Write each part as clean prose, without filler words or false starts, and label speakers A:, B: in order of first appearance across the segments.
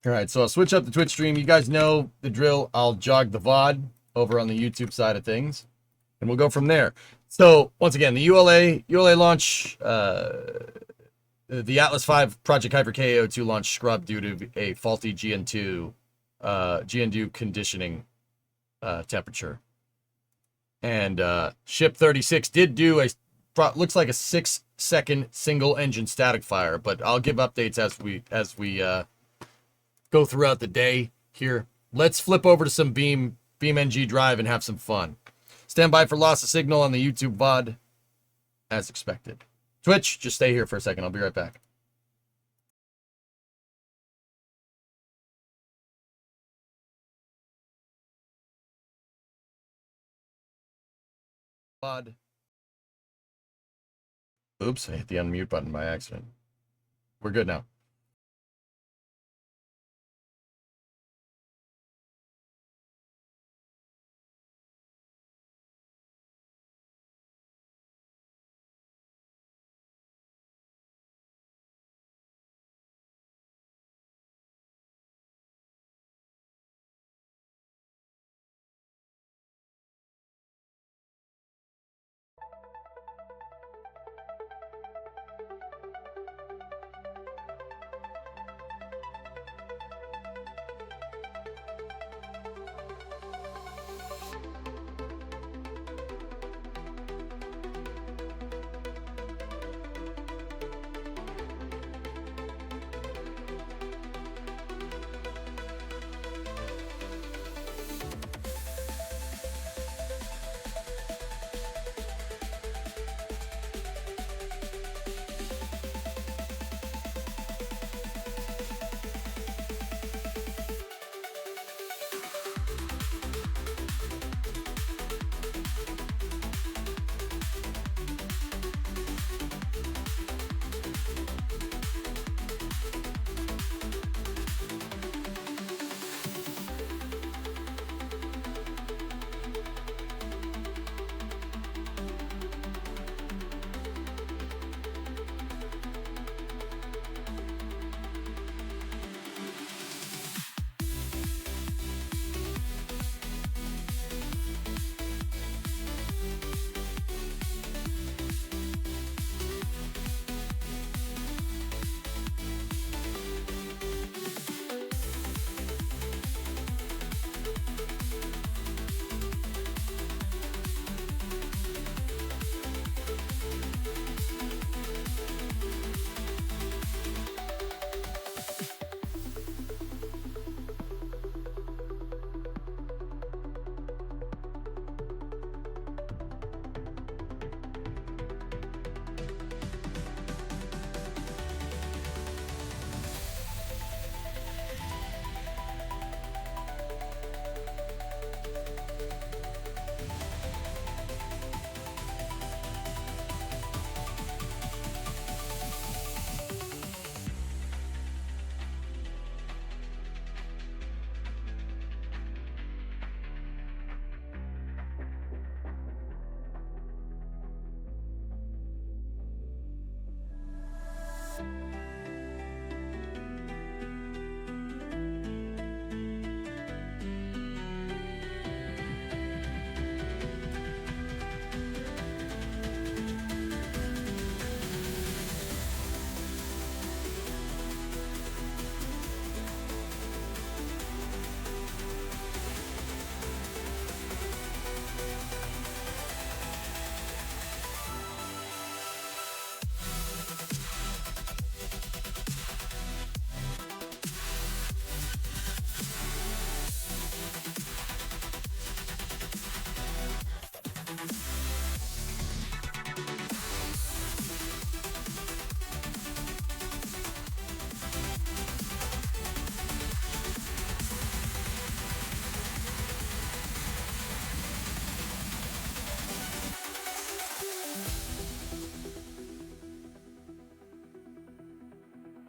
A: All right, so I'll switch up the Twitch stream. You guys know the drill. I'll jog the VOD over on the YouTube side of things, and we'll go from there. So once again, the ULA launch, the Atlas V Project Hyper KO2 launch scrubbed due to a faulty GN2 conditioning temperature. And ship 36 did do looks like a 6-second single engine static fire, but I'll give updates as we go throughout the day here. Let's flip over to some BeamNG.drive and have some fun. Stand by for loss of signal on the YouTube VOD as expected. Twitch, just stay here for a second. I'll be right back. VOD. Oops, I hit the unmute button by accident. We're good now.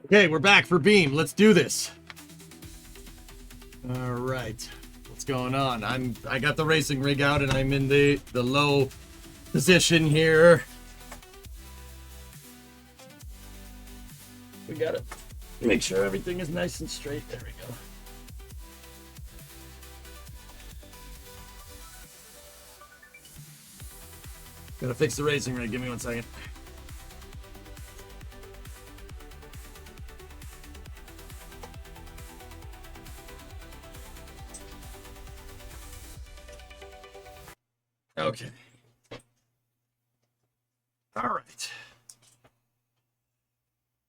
A: Okay, we're back for Beam. Let's do this. All right. What's going on? I got the racing rig out and I'm in the low position here. We got it. Make sure everything is nice and straight. There we go. Gotta fix the racing rig. Give me 1 second. Okay. All right.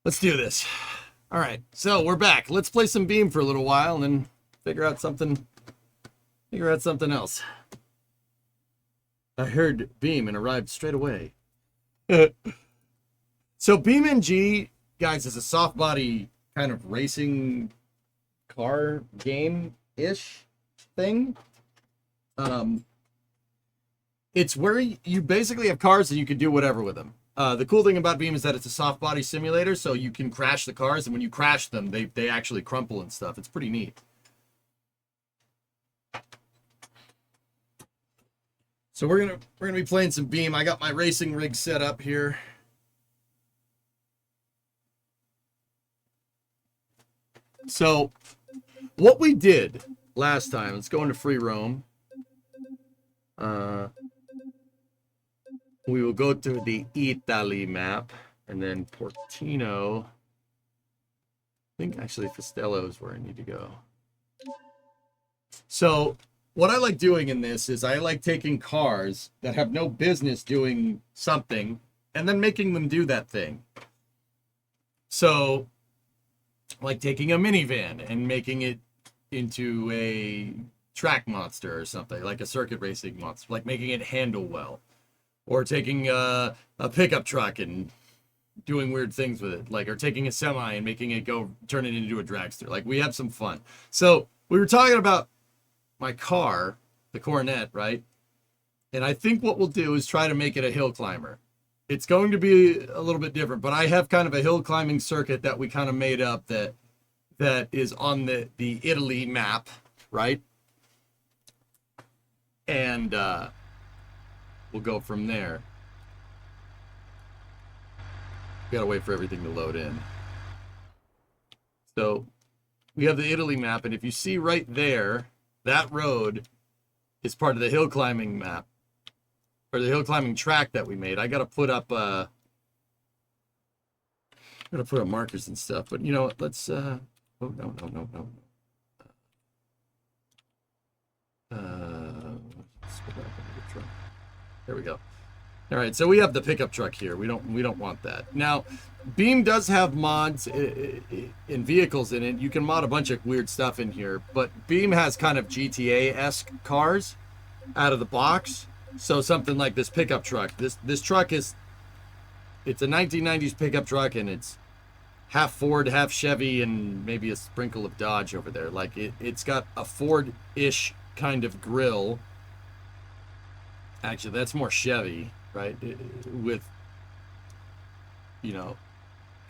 A: Let's do this. All right. So we're back. Let's play some Beam for a little while and then figure out something else. I heard Beam and arrived straight away. So BeamNG, guys, is a soft body kind of racing car game-ish thing. It's where you basically have cars and you can do whatever with them. The cool thing about Beam is that it's a soft body simulator, so you can crash the cars, and when you crash them, they actually crumple and stuff. It's pretty neat. So we're gonna be playing some Beam. I got my racing rig set up here. So what we did last time, let's go into free roam. We will go to the Italy map, and then Portino. I think actually Fistello is where I need to go. So what I like doing in this is I like taking cars that have no business doing something and then making them do that thing. So like taking a minivan and making it into a track monster or something, like a circuit racing monster, like making it handle well. Or taking a pickup truck and doing weird things with it, like, or taking a semi and making it go, turn it into a dragster. Like, we have some fun. So we were talking about my car, the Coronet, right? And I think what we'll do is try to make it a hill climber. It's going to be a little bit different, but I have kind of a hill climbing circuit that we kind of made up that is on the Italy map, right? And we'll go from there. Gotta wait for everything to load in. So we have the Italy map, and if you see right there, that road is part of the hill climbing map, or the hill climbing track that we made. I gotta put up markers and stuff, but you know what, let's oh no. Let's go back into the truck. There we go. All right, so we have the pickup truck here. We don't want that. Now, Beam does have mods in vehicles in it. You can mod a bunch of weird stuff in here, but Beam has kind of GTA-esque cars out of the box. So something like this pickup truck. This truck it's a 1990s pickup truck, and it's half Ford, half Chevy, and maybe a sprinkle of Dodge over there. Like it's got a Ford-ish kind of grill. Actually, that's more Chevy, right? With, you know,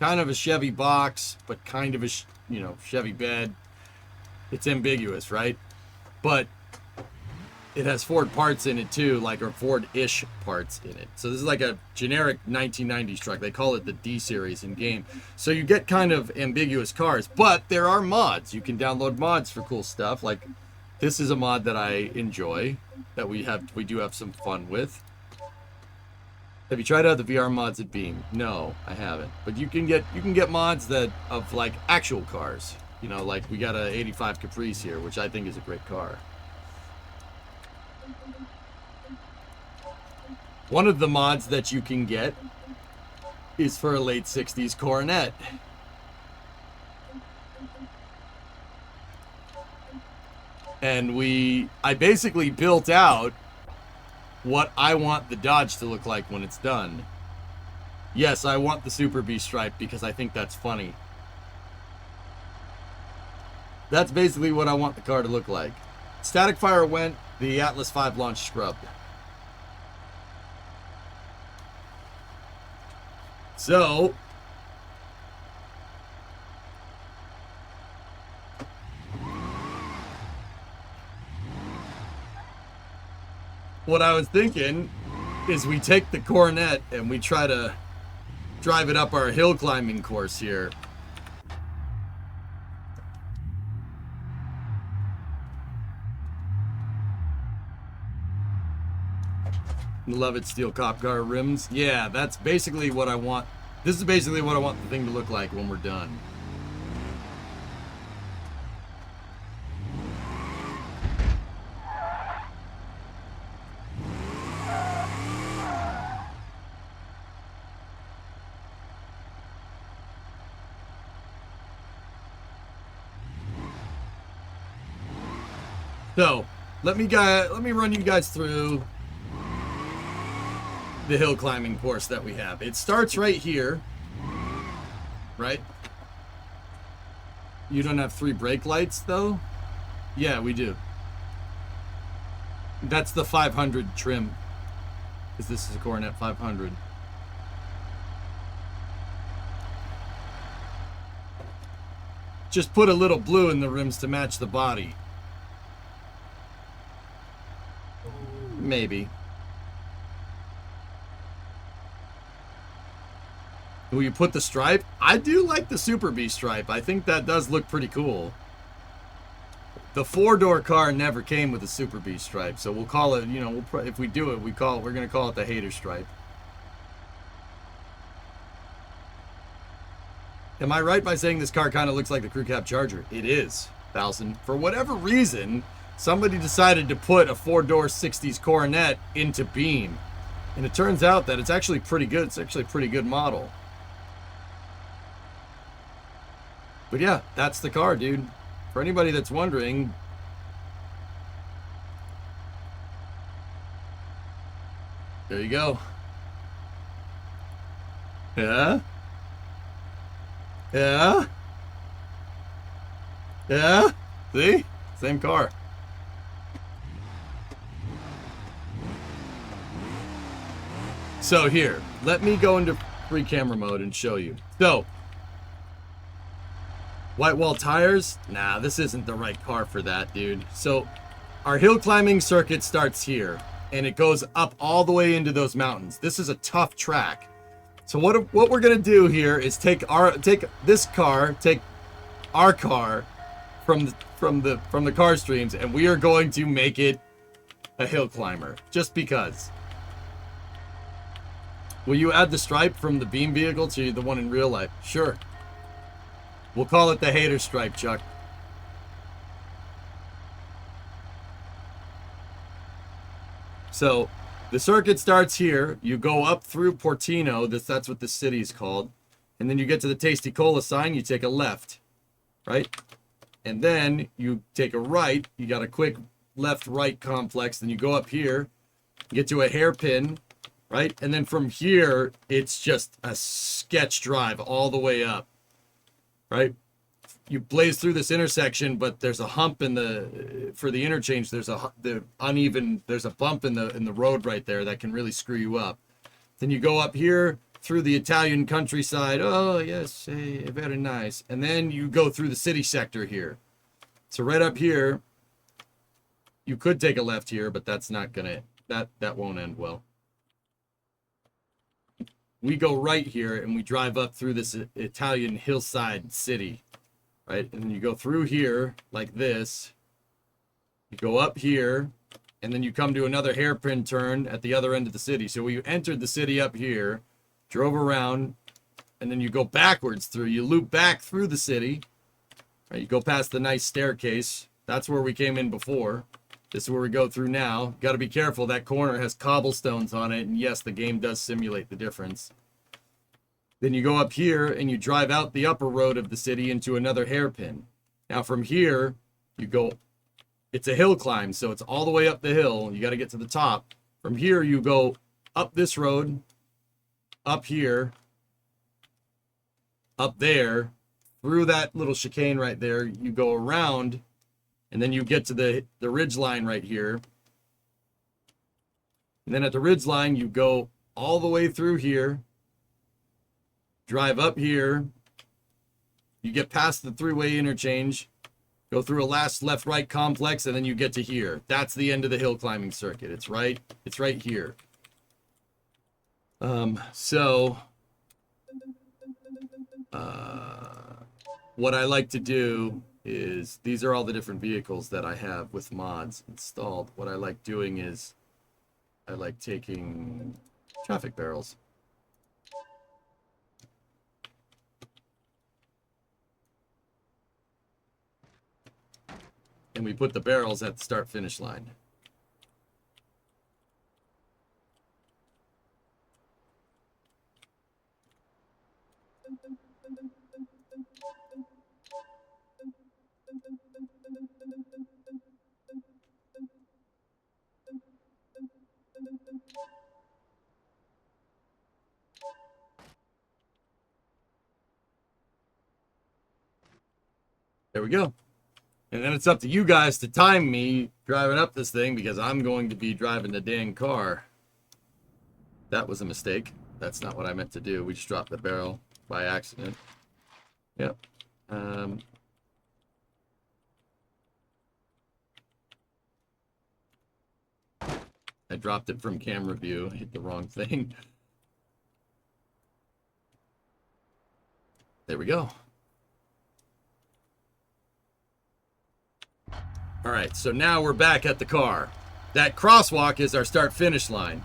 A: kind of a Chevy box, but kind of a, Chevy bed. It's ambiguous, right? But it has Ford parts in it too, like, or Ford-ish parts in it. So this is like a generic 1990s truck. They call it the D series in game. So you get kind of ambiguous cars, but there are mods. You can download mods for cool stuff. Like, this is a mod that I enjoy, that we do have some fun with. Have you tried out the VR mods at Beam? No, I haven't. But you can get mods that of like actual cars. You know, like we got a 85 Caprice here, which I think is a great car. One of the mods that you can get is for a late 60s Coronet. And I basically built out what I want the Dodge to look like when it's done. Yes, I want the Super B stripe because I think that's funny. That's basically what I want the car to look like. Static fire went, the Atlas V launch scrubbed. So what I was thinking is we take the Coronet and we try to drive it up our hill climbing course here. Love it, steel cop car rims. Yeah, that's basically what I want. This is basically what I want the thing to look like when we're done. So, let me run you guys through the hill climbing course that we have. It starts right here, right? You don't have 3 brake lights though? Yeah, we do. That's the 500 trim, because this is a Coronet 500. Just put a little blue in the rims to match the body. Maybe. Will you put the stripe? I do like the Super B stripe. I think that does look pretty cool. The 4-door car never came with a Super B stripe, so we'll call it, you know, if we do it, we're going to call it the hater stripe. Am I right by saying this car kind of looks like the Crew Cab Charger? It is, Falson. For whatever reason, somebody decided to put a 4-door 60s Coronet into Beam. And it turns out that it's actually pretty good. It's actually a pretty good model. But yeah, that's the car, dude. For anybody that's wondering, there you go. Yeah? Yeah? Yeah? See? Same car. So here, let me go into free camera mode and show you. So, white wall tires? Nah, this isn't the right car for that, dude. So, our hill climbing circuit starts here, and it goes up all the way into those mountains. This is a tough track. So what we're gonna do here is take our car from the car streams, and we are going to make it a hill climber, just because. Will you add the stripe from the Beam vehicle to the one in real life? Sure. We'll call it the hater stripe, Chuck. So, the circuit starts here. You go up through Portino. That's what the city is called. And then you get to the Tasty Cola sign. You take a left, right? And then you take a right. You got a quick left-right complex. Then you go up here. You get to a hairpin, right? And then from here, it's just a sketch drive all the way up, right? You blaze through this intersection, but there's a hump for the interchange. There's a bump in the road right there that can really screw you up. Then you go up here through the Italian countryside. Oh yes, hey, very nice. And then you go through the city sector here. So right up here, you could take a left here, but that's not gonna, that won't end well. We go right here and we drive up through this Italian hillside city. Right, and then you go through here like this. You go up here, and then you come to another hairpin turn at the other end of the city. So you entered the city up here, drove around, and then you go backwards through. You loop back through the city. Right, you go past the nice staircase. That's where we came in before. This is where we go through now. Got to be careful. That corner has cobblestones on it, and yes, the game does simulate the difference. Then you go up here and you drive out the upper road of the city into another hairpin. Now from here, you go, it's a hill climb, so it's all the way up the hill. You got to get to the top. From here, you go up this road, up here, up there, through that little chicane right there. You go around, and then you get to the ridge line right here. And then at the ridge line, you go all the way through here. Drive up here, you get past the 3-way interchange, go through a last left-right complex, and then you get to here. That's the end of the hill climbing circuit. It's right here. What I like to do is, these are all the different vehicles that I have with mods installed. What I like doing is, I like taking traffic barrels. And we put the barrels at the start-finish line. There we go. And then it's up to you guys to time me driving up this thing because I'm going to be driving the dang car. That was a mistake. That's not what I meant to do. We just dropped the barrel by accident. Yep. I dropped it from camera view. I hit the wrong thing. There we go. All right, so now we're back at the car. That crosswalk is our start-finish line.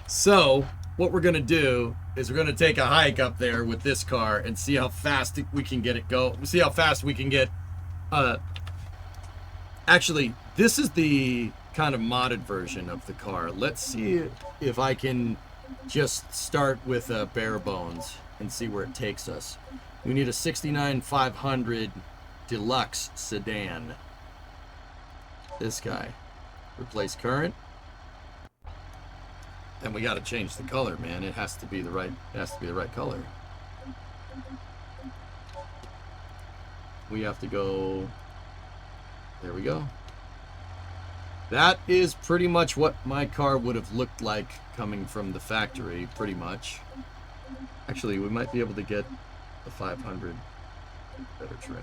A: So what we're going to do is we're going to take a hike up there with this car and see how fast we can get it go. See how fast we can get... Actually, this is the kind of modded version of the car. Let's see if I can just start with bare bones and see where it takes us. We need a 69 500 deluxe sedan. This guy. Replace current. And we got to change the color, man. It has to be the right color. We have to go. There we go. That is pretty much what my car would have looked like coming from the factory, pretty much. Actually, we might be able to get the 500 better trim.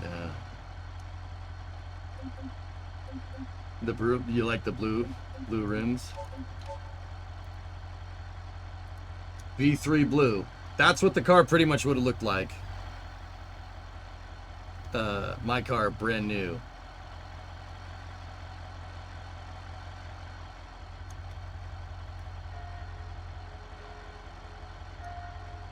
A: Yeah. You like the blue rims? V3 blue. That's what the car pretty much would have looked like. My car, brand new.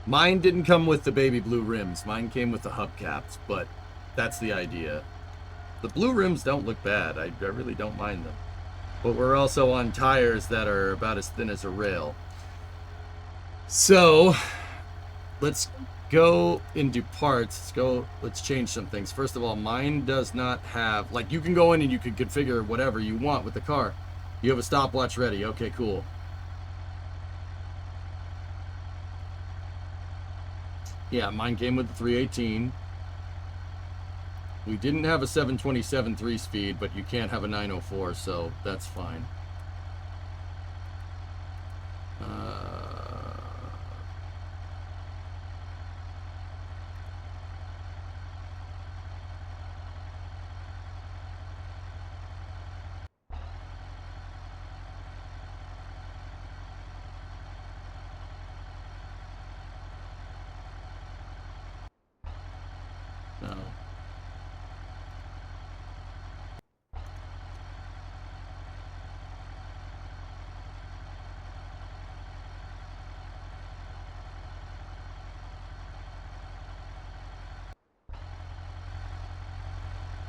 A: Mine didn't come with the baby blue rims. Mine came with the hubcaps, but that's the idea. The blue rims don't look bad. I really don't mind them. But we're also on tires that are about as thin as a rail. So, let's go into parts. Let's change some things. First of all, mine does not have, like, you can go in and you can configure whatever you want with the car. You have a stopwatch ready. Okay, cool. Yeah, mine came with the 318. We didn't have a 727 3-speed, but you can't have a 904, so that's fine. No.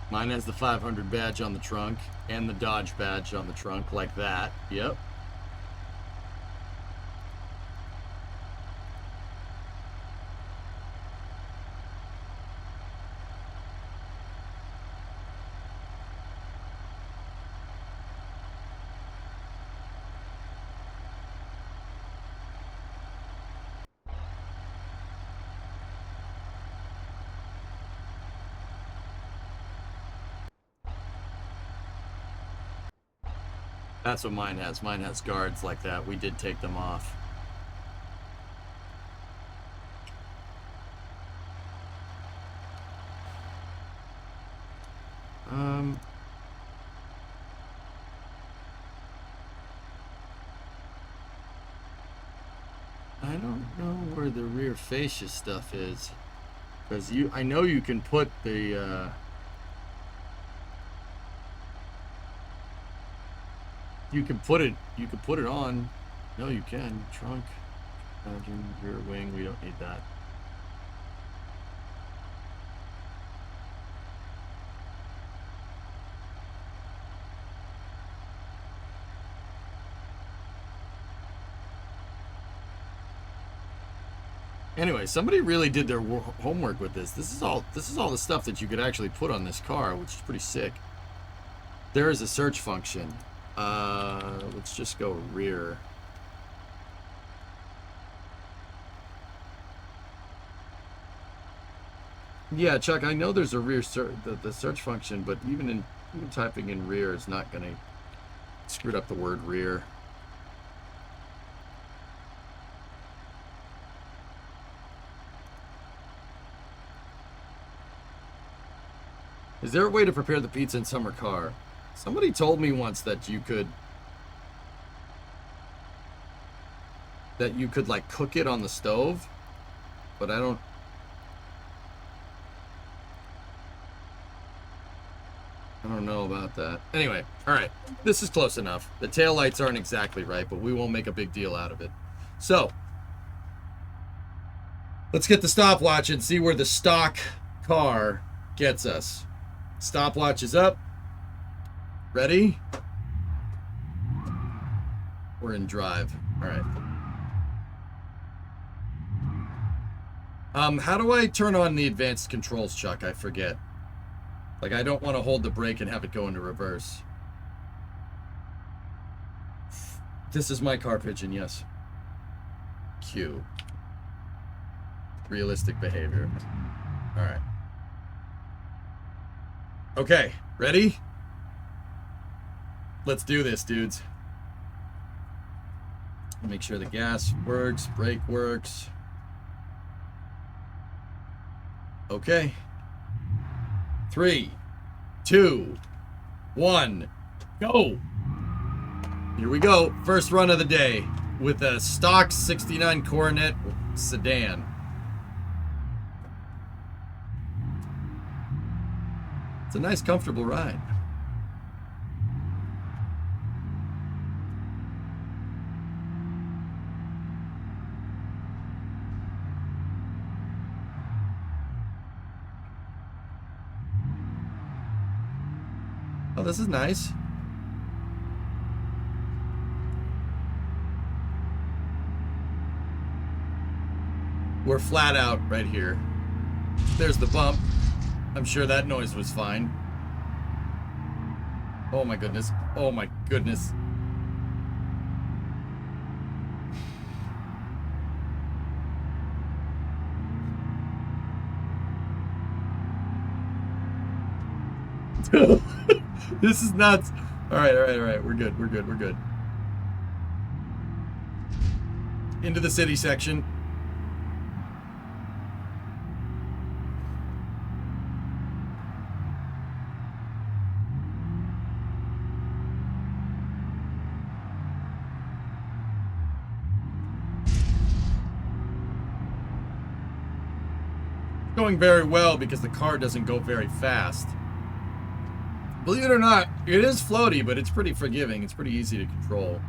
A: Mine has the 500 badge on the trunk and the Dodge badge on the trunk, like that. Yep. That's what mine has. Mine has guards like that. We did take them off. don't know where the rear fascia stuff is. Because I know you can put the, you can put it on. No, you can. Trunk, engine, rear wing, we don't need that. Anyway, somebody really did their homework with this. This is all the stuff that you could actually put on this car, which is pretty sick. There is a search function. Let's just go rear. Yeah, Chuck, I know there's a rear the search function, but even typing in rear is not going to screw up the word rear. Is there a way to prepare the pizza in summer car? Somebody told me once that you could like cook it on the stove, but I don't know about that. Anyway, all right, this is close enough. The taillights aren't exactly right, but we won't make a big deal out of it. So let's get the stopwatch and see where the stock car gets us. Stopwatch is up. Ready? We're in drive. All right. How do I turn on the advanced controls, Chuck? I forget. Like, I don't want to hold the brake and have it go into reverse. This is my car pigeon, yes. Q. Realistic behavior. All right. Okay, ready? Let's do this, dudes. Make sure the gas works, brake works. Okay. 3, 2, 1, go. Here we go. First run of the day with a stock 69 Coronet sedan. It's a nice, comfortable ride. Oh, this is nice. We're flat out right here. There's the bump. I'm sure that noise was fine. Oh my goodness. Oh my goodness. This is nuts. All right. We're good. Into the city section. Going very well because the car doesn't go very fast. Believe it or not, it is floaty, but it's pretty forgiving. It's pretty easy to control.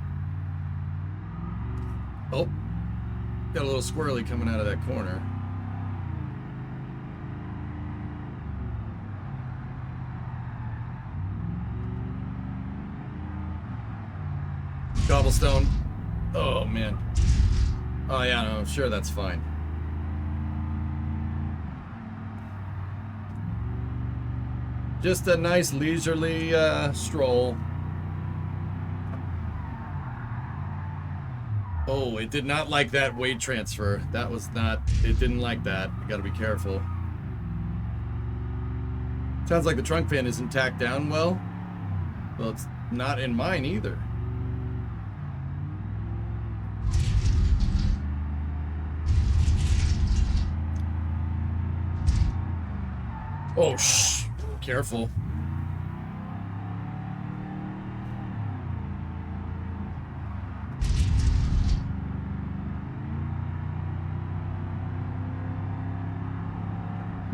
A: Oh, got a little squirrely coming out of that corner. Cobblestone. Oh, man. Oh, yeah, no, sure, that's fine. Just a nice leisurely stroll. Oh, it did not like that weight transfer. That was not, it didn't like that. You gotta be careful. Sounds like the trunk fan isn't tacked down well. Well, it's not in mine either. Oh, shh. Careful.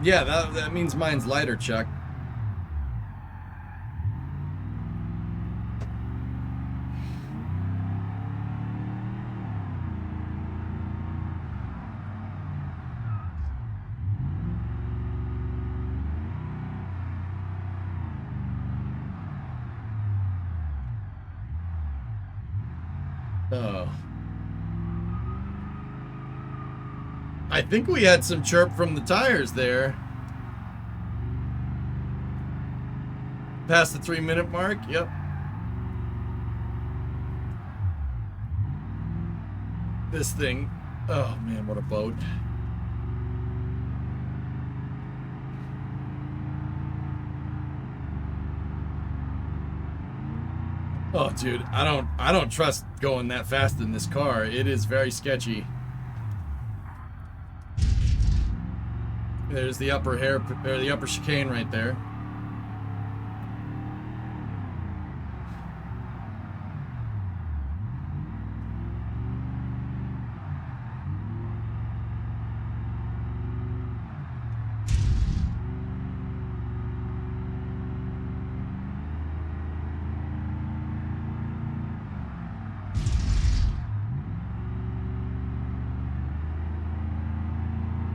A: Yeah, that means mine's lighter, Chuck. Oh. I think we had some chirp from the tires there. Past the 3-minute mark, yep. This thing, oh man, what a boat. Oh dude, I don't trust going that fast in this car. It is very sketchy. There's the upper or the upper chicane right there.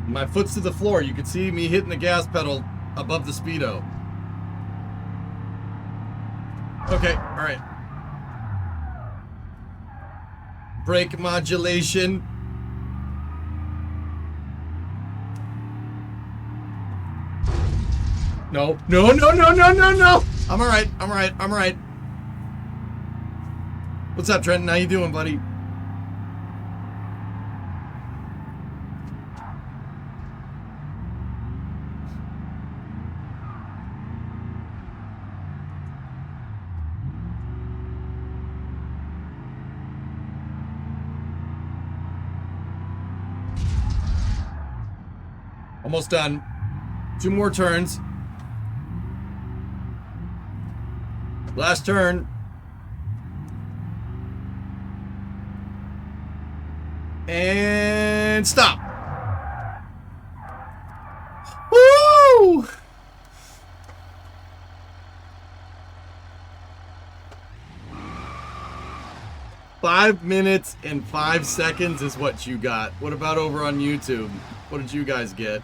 A: My foot's to the floor. You can see me hitting the gas pedal above the speedo. Okay, all right. Brake modulation. No, no, no, no, no, no, no. I'm all right. I'm all right. I'm all right. What's up, Trenton? How you doing, buddy? Almost done. 2 more turns. Last turn. And stop. Woo! Five minutes and 5 seconds is what you got. What about over on YouTube? What did you guys get?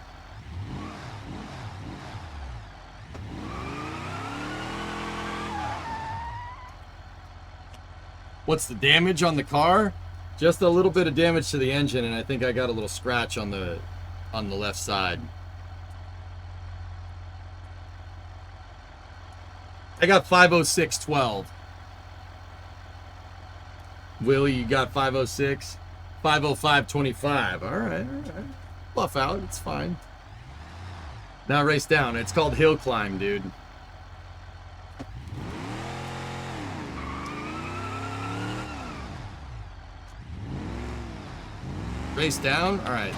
A: What's the damage on the car? Just a little bit of damage to the engine, and I think I got a little scratch on the left side. I got 506.12. Willie, you got 506? 505.25. All right, all right. Buff out, it's fine. Now race down. It's called hill climb, dude. Race down? All right.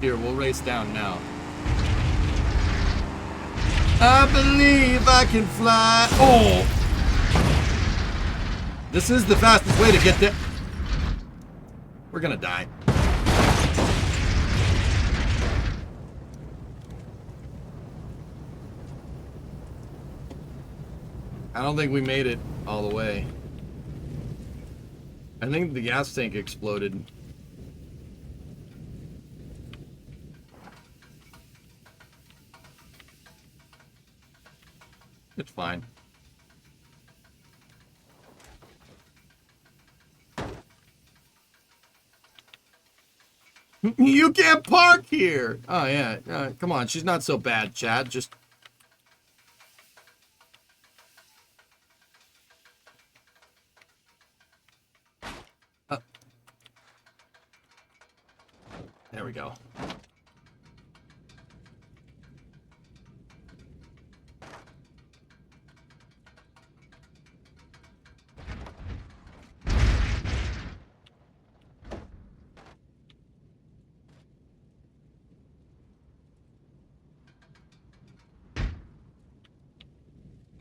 A: Here, we'll race down now. I believe I can fly. Oh! This is the fastest way to get there. We're gonna die. I don't think we made it all the way. I think the gas tank exploded. It's fine. You can't park here. Oh, yeah. Come on. She's not so bad, Chad. Just... There we go.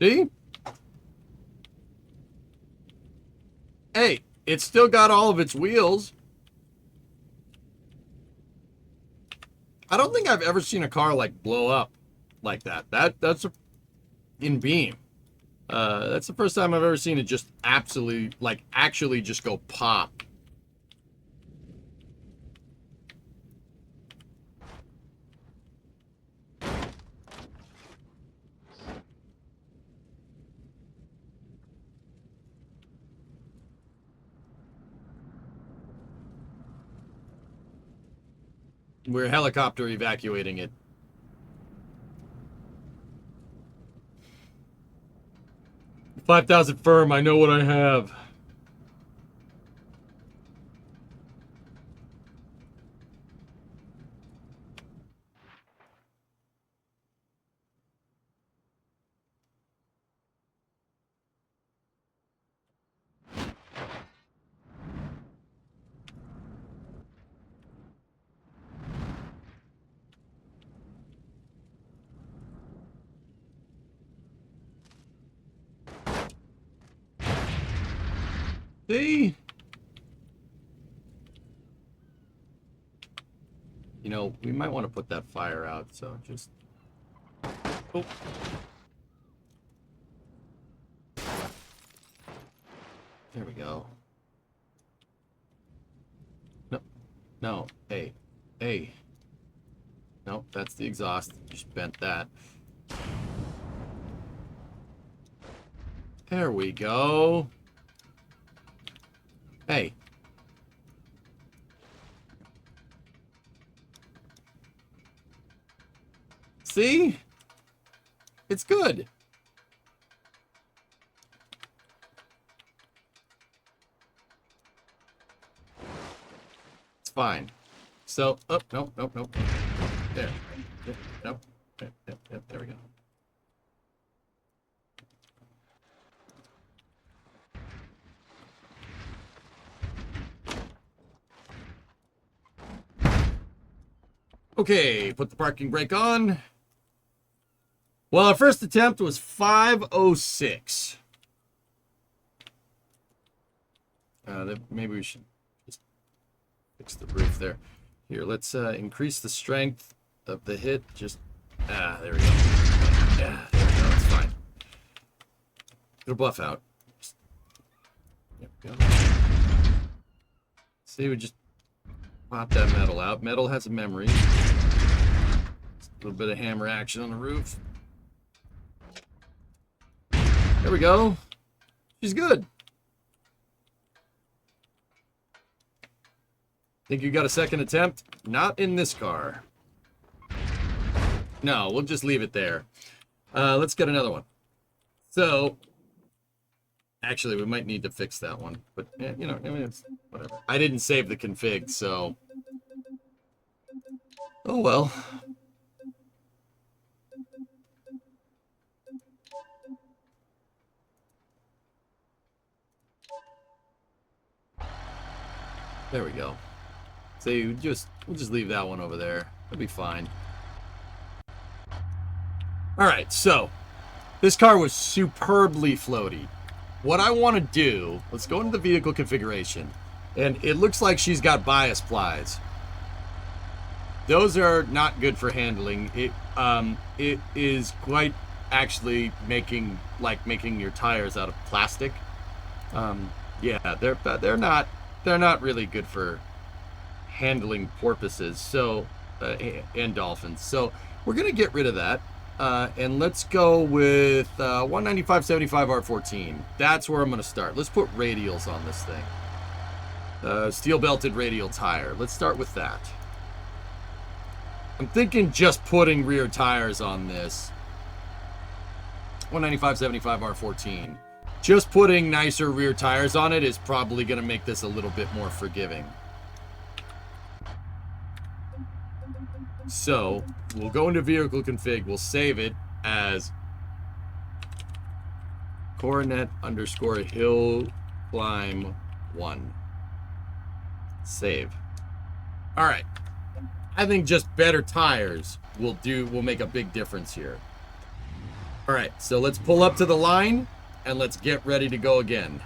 A: See? Hey, it's still got all of its wheels. I don't think I've ever seen a car like blow up like that. That's in Beam. That's the first time I've ever seen it just absolutely, like, actually just go pop. We're helicopter evacuating it. $5,000 firm, I know what I have. See? You know, we might want to put that fire out, so just... Oh. There we go. No. No. Hey. Hey. Nope, that's the exhaust. Just bent that. There we go. Hey. See? It's good. It's fine. So, oh, nope, nope, nope. There. Nope. Yep, there we go. Okay, put the parking brake on. Well, our first attempt was 506. Maybe we should just fix the roof there. Here, let's increase the strength of the hit. Just, there we go. Yeah, there we go, it's fine. It'll buff out. There we go. See, we just pop that metal out. Metal has a memory. Just a little bit of hammer action on the roof. There we go. She's good. Think you got a second attempt? Not in this car. No, we'll just leave it there. Let's get another one. So, actually, we might need to fix that one. But, you know, I mean, it's whatever. I didn't save the config, so... Oh, well. There we go. So we'll just leave that one over there. It'll be fine. Alright, so this car was superbly floaty. What I want to do, let's go into the vehicle configuration. And it looks like she's got bias plies. Those are not good for handling. It is quite actually making your tires out of plastic. Yeah, they're not really good for handling porpoises, so and dolphins. So we're gonna get rid of that, and let's go with 195/75 R14. That's where I'm gonna start. Let's put radials on this thing. Steel belted radial tire. Let's start with that. I'm thinking just putting rear tires on this. 195/75 R14. Just putting nicer rear tires on it is probably going to make this a little bit more forgiving. So, we'll go into vehicle config. We'll save it as coronet _ hill climb 1. Save. All right. I think just better tires will make a big difference here. All right, so let's pull up to the line and let's get ready to go again.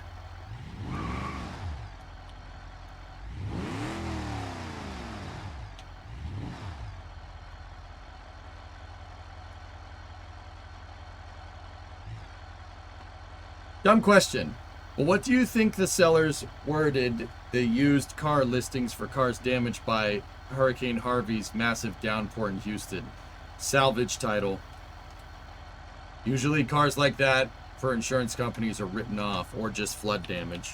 A: Dumb question. Well, what do you think the sellers worded the used car listings for cars damaged by Hurricane Harvey's massive downpour in Houston? Salvage title. Usually cars like that for insurance companies are written off or just flood damage.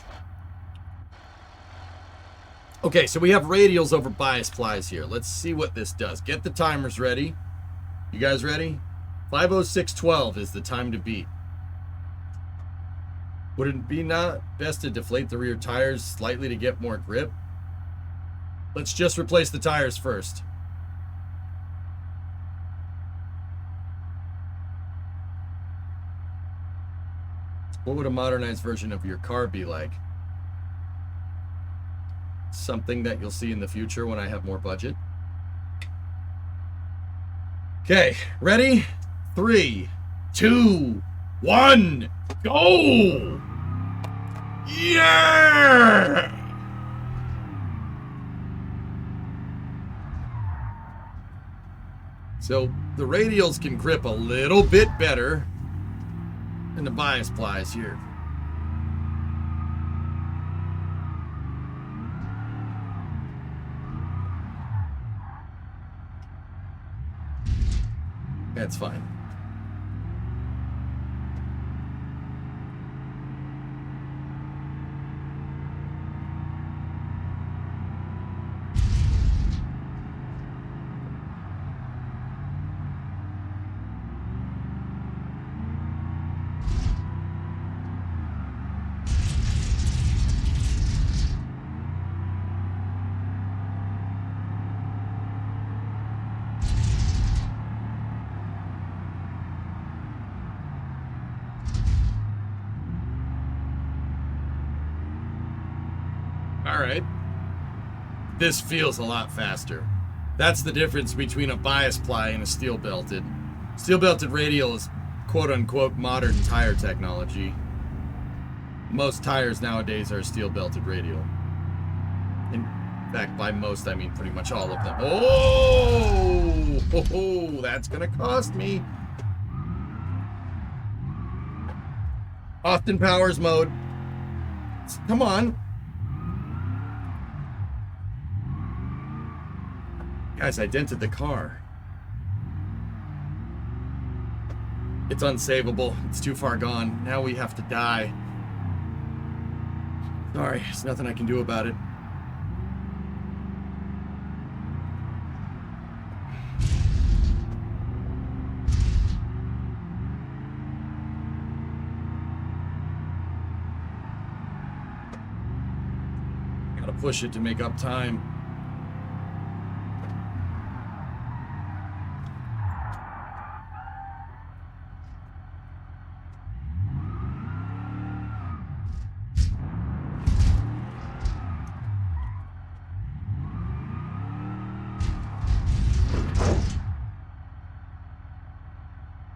A: Okay, so we have radials over bias plies here. Let's see what this does. Get the timers ready. You guys ready? 5:06:12 is the time to beat. Would it be not best to deflate the rear tires slightly to get more grip? Let's just replace the tires first. What would a modernized version of your car be like? Something that you'll see in the future when I have more budget. Okay, ready? 3, 2, 1, go! Yeah! So the radials can grip a little bit better than the bias plies here. That's fine. All right. This feels a lot faster. That's the difference between a bias ply and a steel belted. Steel belted radial is quote unquote modern tire technology. Most tires nowadays are steel belted radial. In fact, by most, I mean pretty much all of them. Oh, that's gonna cost me. Austin Powers mode. Come on. Guys, I dented the car. It's unsavable. It's too far gone. Now we have to die. Sorry, there's nothing I can do about it. Gotta push it to make up time.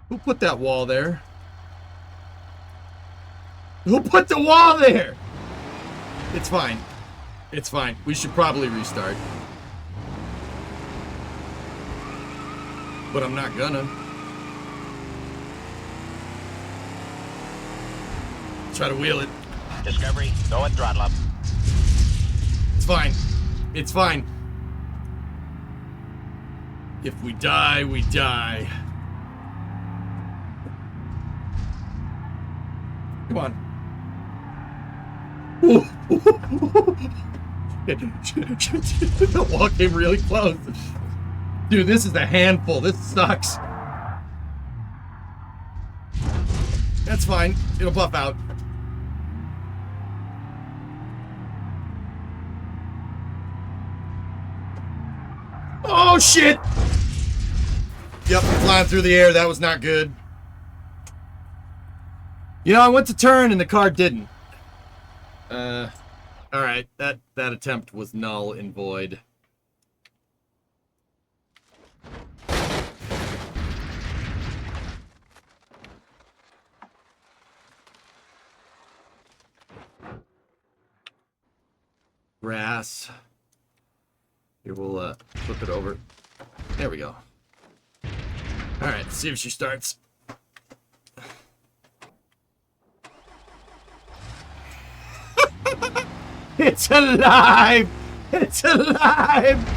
A: Who put that wall there? Who put the wall there? It's fine. It's fine. We should probably restart. But I'm not gonna. Try to wheel it.
B: Discovery, go and throttle up.
A: It's fine. It's fine. If we die, we die. Come on. The wall came really close. Dude, this is a handful. This sucks. That's fine. It'll buff out. Oh, shit! Yep, I'm flying through the air. That was not good. You know, I went to turn and the car didn't. Alright, that attempt was null and void. Grass. Here, we'll flip it over. There we go. Alright, let's see if she starts. It's alive! It's alive!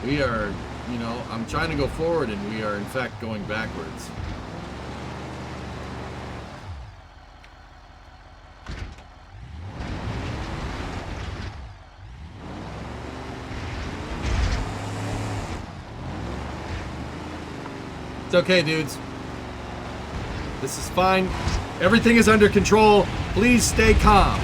A: We are, you know, I'm trying to go forward and we are in fact going backwards. It's okay, dudes. This is fine. Everything is under control. Please stay calm.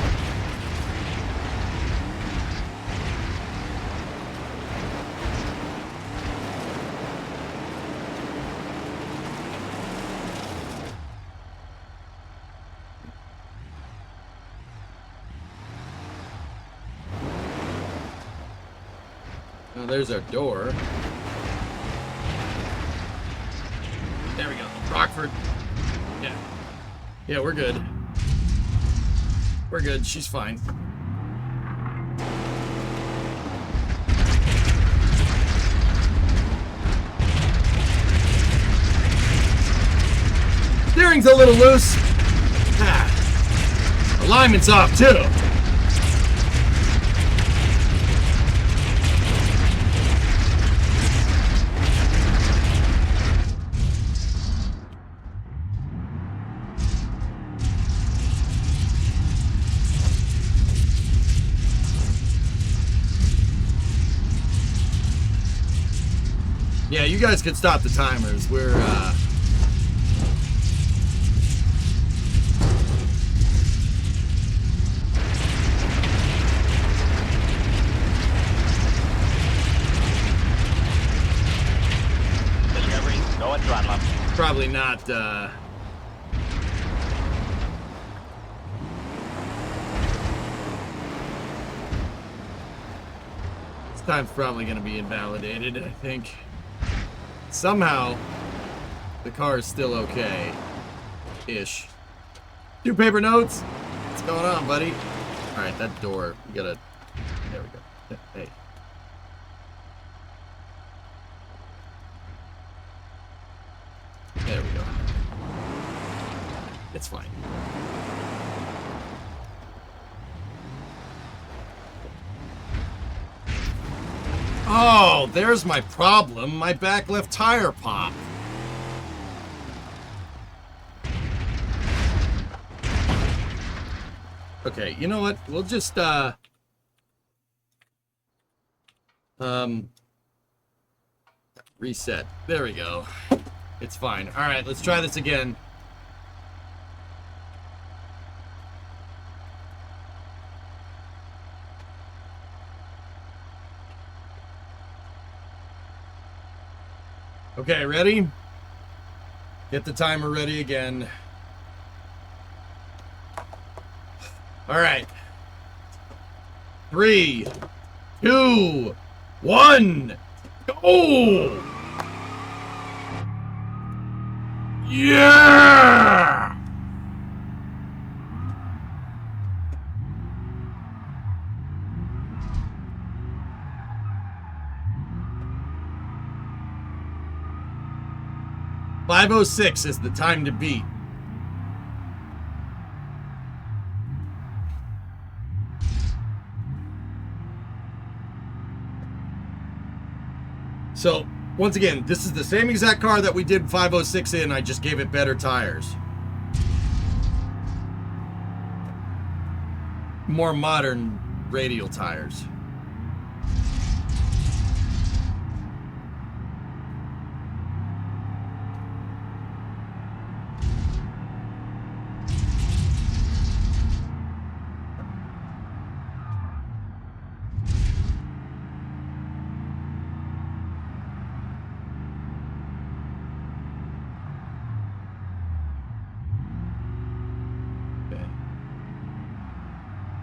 A: Now there's our door. There we go. Rockford. Yeah. Yeah, we're good. We're good. She's fine. Steering's a little loose. Ah. Alignment's off too. Yeah, you guys can stop the timers. We're,
B: Discovery, go and throttle up.
A: probably not, this time's probably going to be invalidated, I think. Somehow, the car is still okay-ish. 2 paper notes. What's going on, buddy? All right, that door. We gotta. There we go. Hey. There we go. It's fine. Oh, there's my problem. My back left tire popped. Okay, you know what? We'll just, reset. There we go. It's fine. All right, let's try this again. Okay, ready? Get the timer ready again. All right. 3, 2, 1, go! Yeah! .506 is the time to beat. So, once again, this is the same exact car that we did 506 in, I just gave it better tires. More modern radial tires.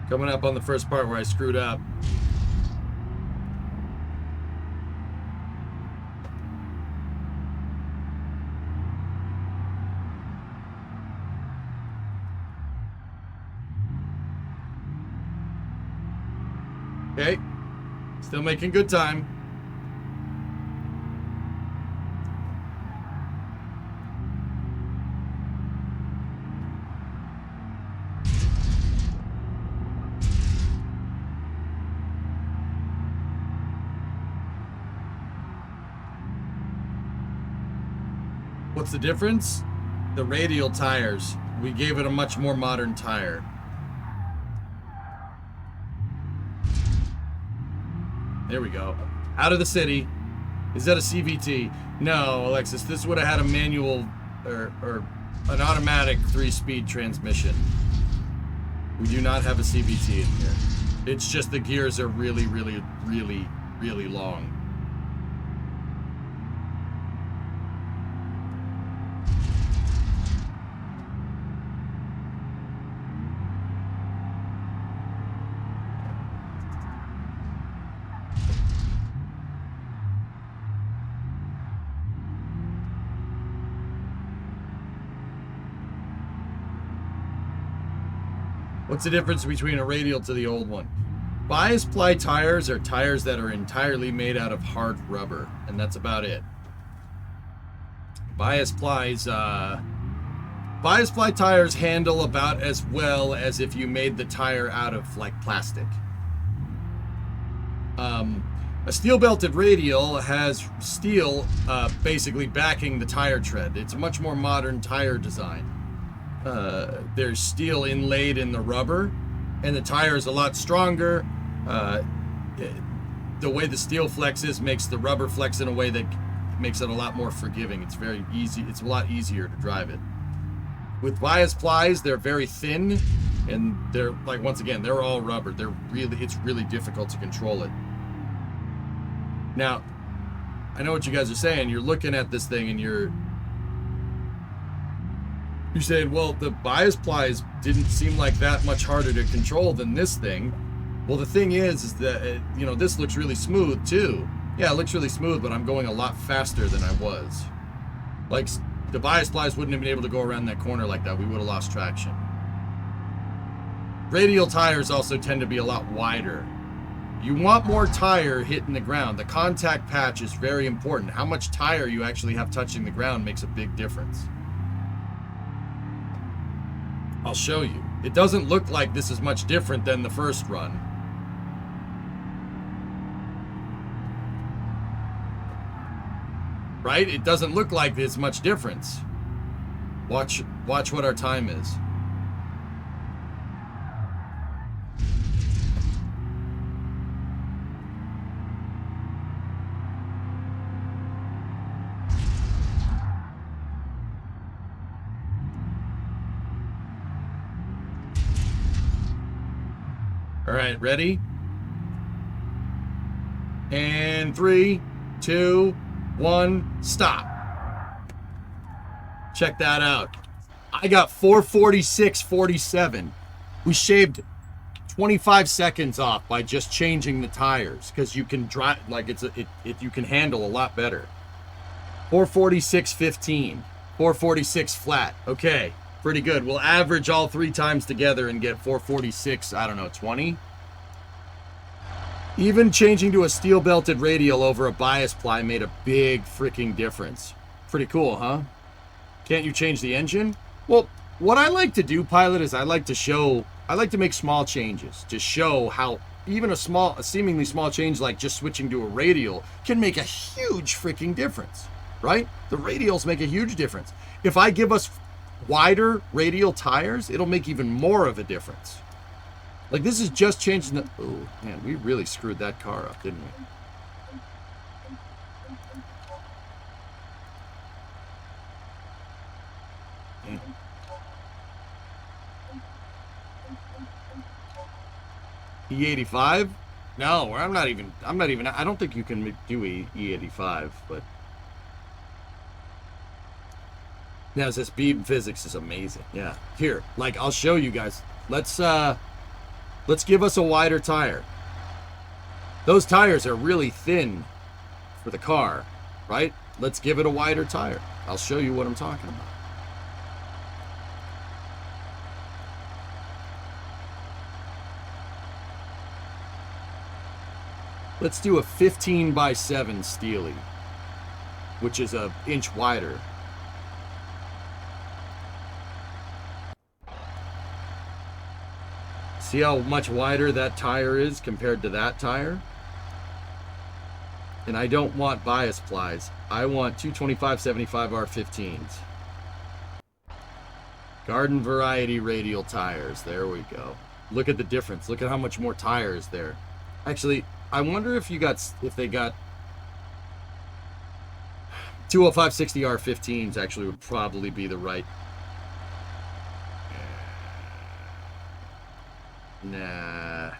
A: Coming up on the first part where I screwed up. Okay. Still making good time. What's the difference? The radial tires. We gave it a much more modern tire. There we go. Out of the city. Is that a CVT? No, Alexis. This would have had a manual or an automatic 3-speed transmission. We do not have a CVT in here. It's just the gears are really, really, really, really long. What's the difference between a radial to the old one? Bias ply tires are tires that are entirely made out of hard rubber, and that's about it. Bias ply tires handle about as well as if you made the tire out of like plastic. A steel belted radial has steel basically backing the tire tread. It's a much more modern tire design. There's steel inlaid in the rubber, and the tire is a lot stronger. The way the steel flexes makes the rubber flex in a way that makes it a lot more forgiving. It's very easy. It's a lot easier to drive it. With bias plies, they're very thin, and they're like, once again, they're all rubber. It's really difficult to control it. Now, I know what you guys are saying. You're looking at this thing and you're saying, well, the bias plies didn't seem like that much harder to control than this thing. Well, the thing is that, this looks really smooth too. Yeah, it looks really smooth, but I'm going a lot faster than I was. Like, the bias plies wouldn't have been able to go around that corner like that. We would have lost traction. Radial tires also tend to be a lot wider. You want more tire hitting the ground. The contact patch is very important. How much tire you actually have touching the ground makes a big difference. I'll show you. It doesn't look like this is much different than the first run. Right? It doesn't look like there's much difference. Watch what our time is. All right, ready? And 3, 2, 1, stop. Check that out. I got 446.47. We shaved 25 seconds off by just changing the tires because you can drive like you can handle a lot better. 446.15. 446 flat. Okay. Pretty good. We'll average all 3 times together and get 446, I don't know, 20. Even changing to a steel belted radial over a bias ply made a big freaking difference. Pretty cool, huh? Can't you change the engine? Well, what I like to do, Pilot, is I like to make small changes to show how even a seemingly small change like just switching to a radial can make a huge freaking difference, right? The radials make a huge difference. If I give us wider radial tires, it'll make even more of a difference. Like, this is just changing the... Oh, man, we really screwed that car up, didn't we? E85? No, I'm not even... I don't think you can do E85, but... Now, this beam physics is amazing. Yeah. Here, like, I'll show you guys. Let's give us a wider tire. Those tires are really thin for the car, right? Let's give it a wider tire. I'll show you what I'm talking about. Let's do a 15 by 7 Steely, which is an inch wider. See how much wider that tire is compared to that tire? And I don't want bias plies. I want 225/75 R15s. Garden variety radial tires. There we go. Look at the difference. Look at how much more tire is there. Actually, I wonder if they got 205/60 R15s actually would probably be the right. Nah.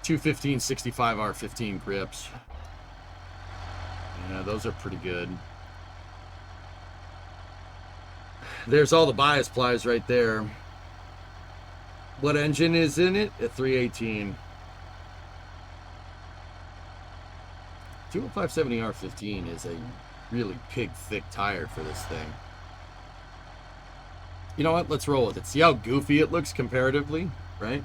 A: Two 15/65 R15 grips. Yeah, those are pretty good. There's all the bias plies right there. What engine is in it? A 318. 205/70 R15 is a really big, thick tire for this thing. You know what? Let's roll with it. See how goofy it looks comparatively, right?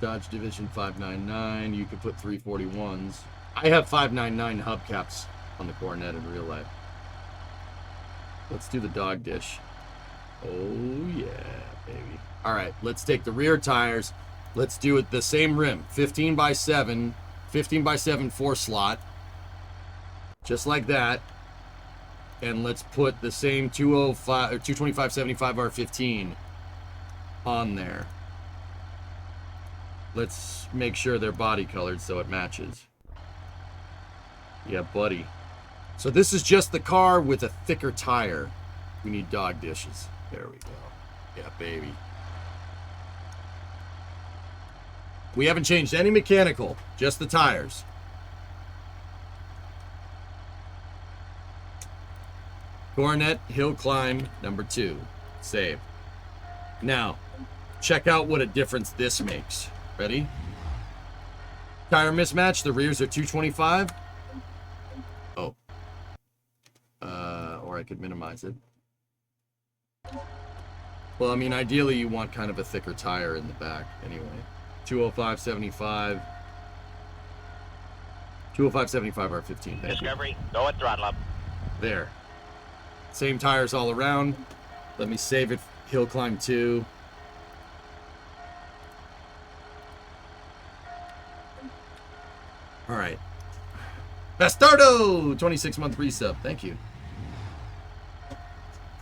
A: Dodge Division 599. You could put 341s. I have 599 hubcaps on the Coronet in real life. Let's do the dog dish. Oh yeah, baby. All right, let's take the rear tires. Let's do it the same rim, 15 by 7, 15 by 7 4 slot, just like that. And let's put the same 205 or 225/75 R15 on there. Let's make sure they're body colored so it matches. Yeah, buddy. So this is just the car with a thicker tire. We need dog dishes. There we go. Yeah, baby. We haven't changed any mechanical, just the tires. Coronet Hill Climb number 2. Save. Now, check out what a difference this makes. Ready? Tire mismatch. The rears are 225. Oh. Or I could minimize it. Well, I mean, ideally you want kind of a thicker tire in the back anyway. 205/75. 205/75 R15.
B: Discovery, go at throttle up.
A: There. Same tires all around. Let me save it. Hill Climb 2. All right. Bastardo! 26-month resub. Thank you.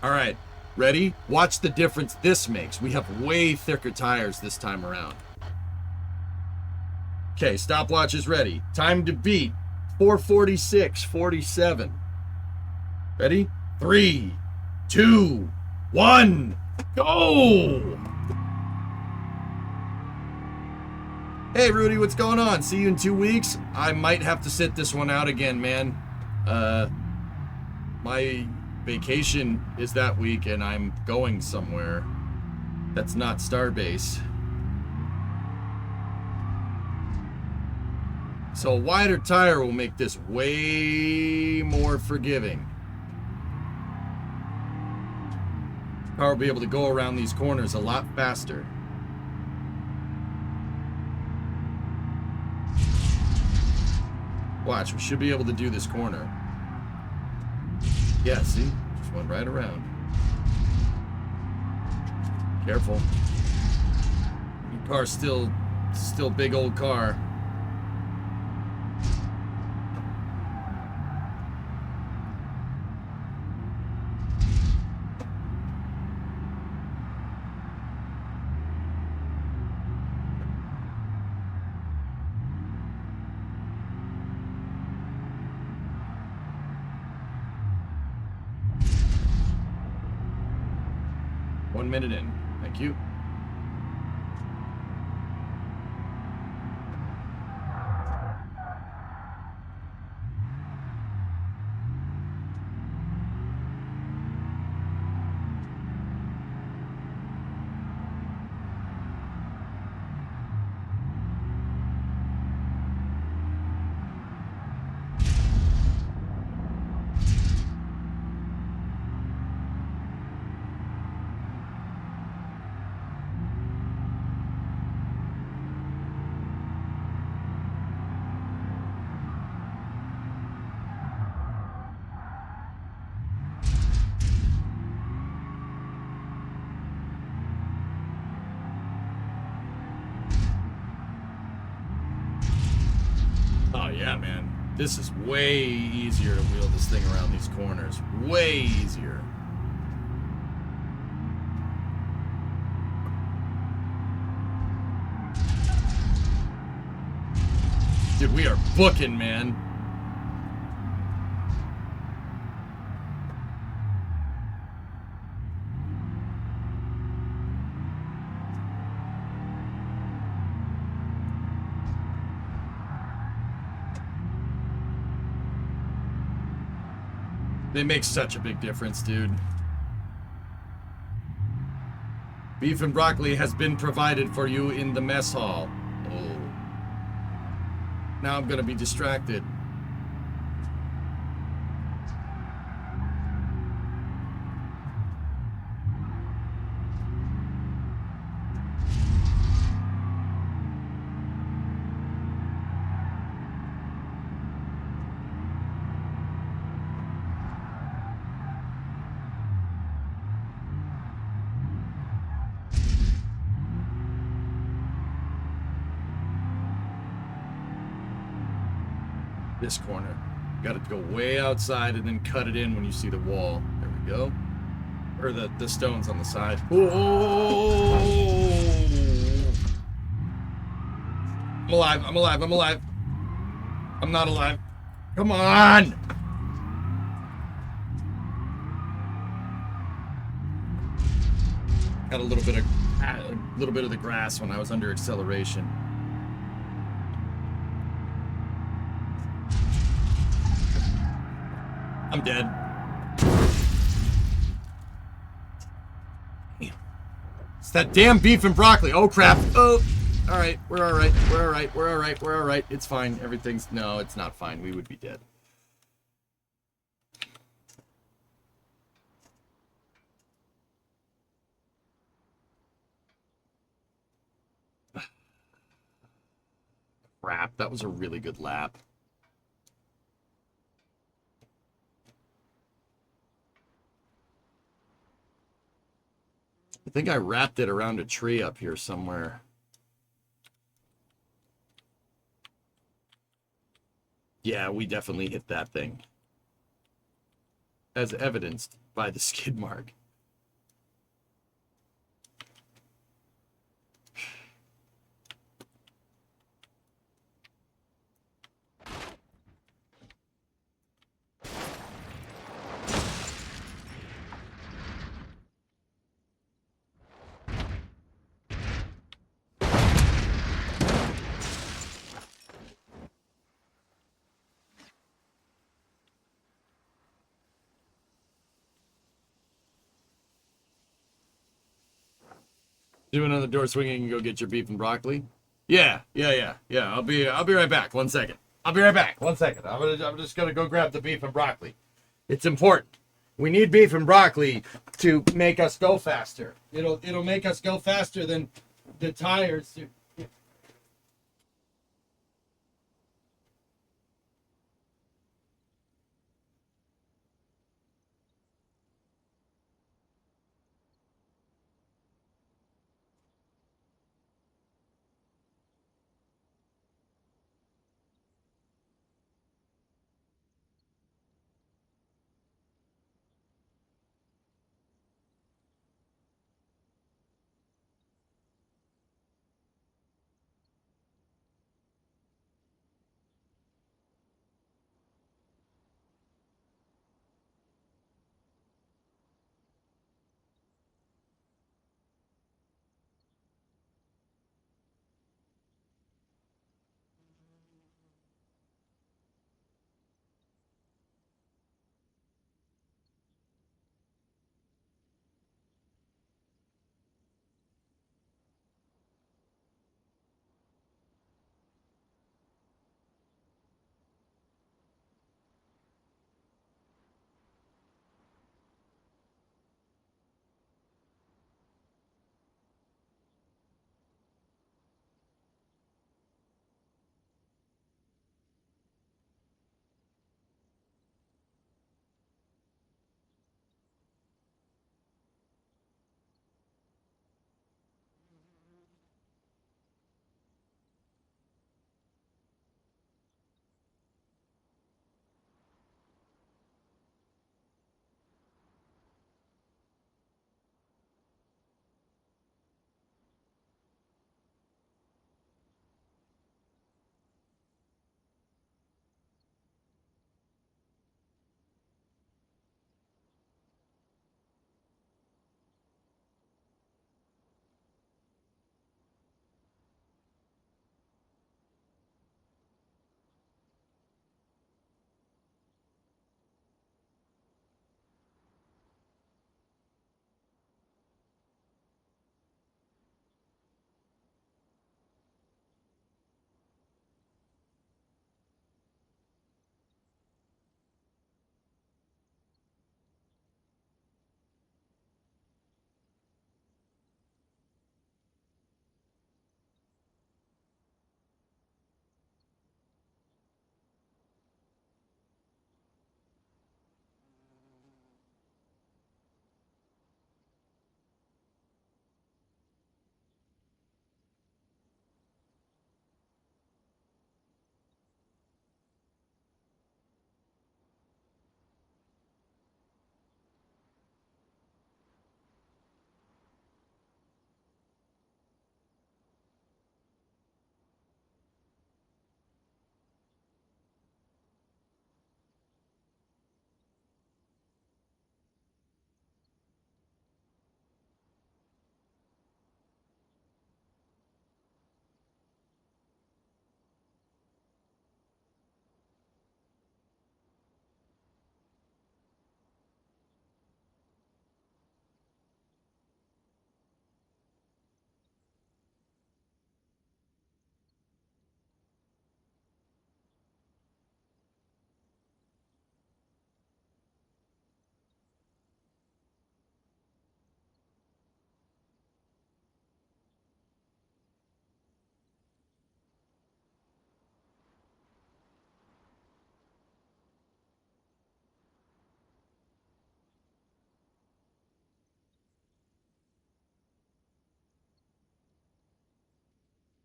A: All right. Ready? Watch the difference this makes. We have way thicker tires this time around. Okay, stopwatch is ready. Time to beat. 4:46:47. Ready? 3, 2, 1, go! Hey, Rudy, what's going on? See you in 2 weeks. I might have to sit this one out again, man. My vacation is that week, and I'm going somewhere that's not Starbase. So a wider tire will make this way more forgiving. Car will be able to go around these corners a lot faster. Watch, we should be able to do this corner. Yeah, see? Just went right around. Careful. Your car's still big old car. One minute in. Thank you. yeah, man. This is way easier to wheel this thing around these corners. Way easier. Dude, we are booking, man. They make such a big difference, dude. Beef and broccoli has been provided for you in the mess hall. Oh. Now I'm gonna be distracted. This corner. Got to go way outside and then cut it in when you see the wall. There we go. Or the stones on the side. Oh! I'm alive. I'm alive. I'm alive. I'm not alive. Come on! Got a little bit of the grass when I was under acceleration. I'm dead. Damn. It's that damn beef and broccoli. Oh crap. Oh. All right. We're all right. We're all right. We're all right. We're all right. It's fine. Everything's no. It's not fine. We would be dead. Crap. That was a really good lap. I think I wrapped it around a tree up here somewhere. Yeah, we definitely hit that thing. As evidenced by the skid mark. Do another door swinging and go get your beef and broccoli. Yeah. I'll be right back. 1 second. I'll be right back. 1 second. I'm just gonna go grab the beef and broccoli. It's important. We need beef and broccoli to make us go faster. It'll make us go faster than the tires.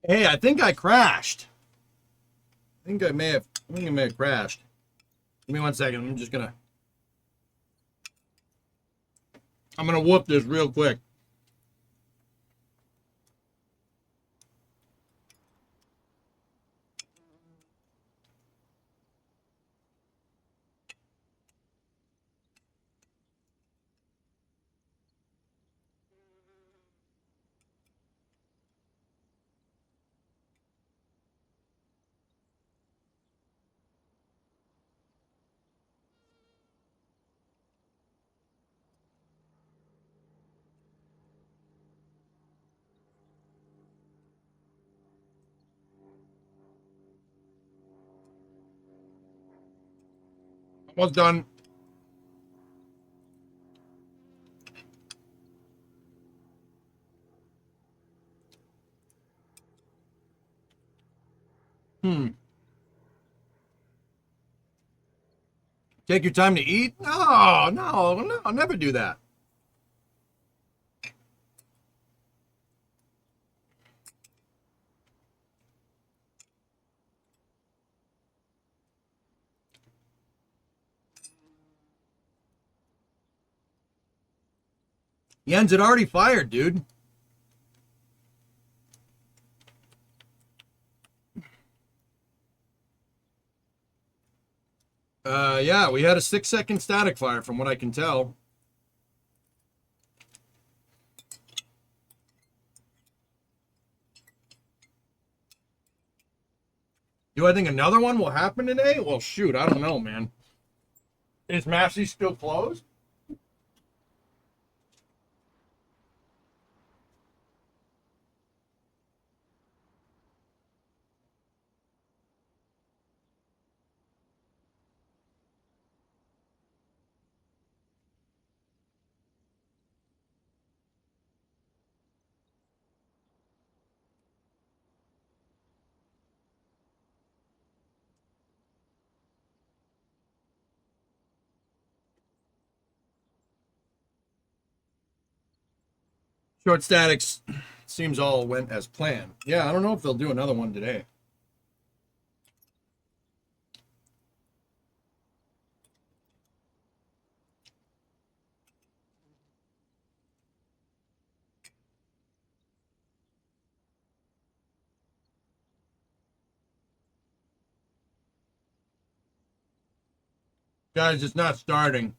A: Hey, I think I crashed. I think I may have crashed. Give me 1 second. I'm gonna whoop this real quick. Almost done. Take your time to eat? No, no, no, I'll never do that. Jens had already fired, dude. Yeah, we had a 6-second static fire from what I can tell. Do I think another one will happen today? Well, shoot, I don't know, man. Is Massey still closed? Short statics seems all went as planned. Yeah, I don't know if they'll do another one today. Guys, it's not starting.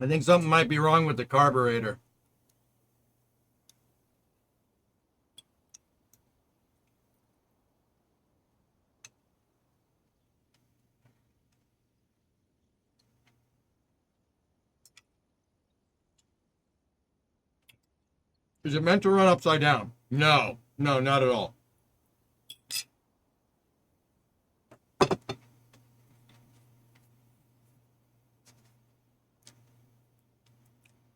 A: I think something might be wrong with the carburetor. Is it meant to run upside down? No, no, not at all.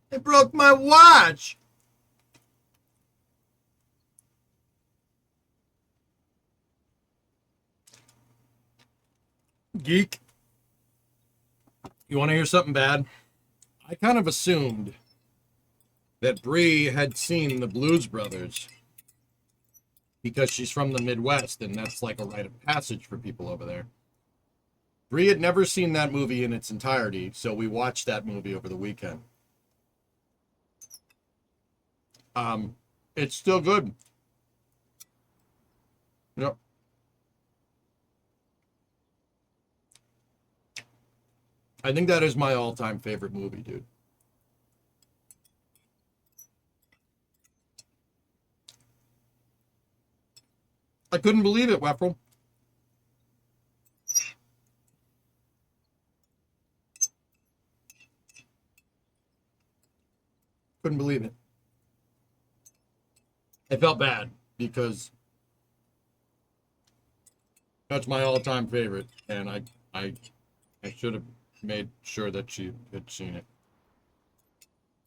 A: It broke my watch. Geek. You want to hear something bad? I kind of assumed that Bree had seen the Blues Brothers because she's from the Midwest, and that's like a rite of passage for people over there. Bree had never seen that movie in its entirety, so we watched that movie over the weekend. It's still good. Yep. I think that is my all-time favorite movie, dude. I couldn't believe it, Weffel. Couldn't believe it. I felt bad because that's my all-time favorite, and I should have made sure that she had seen it.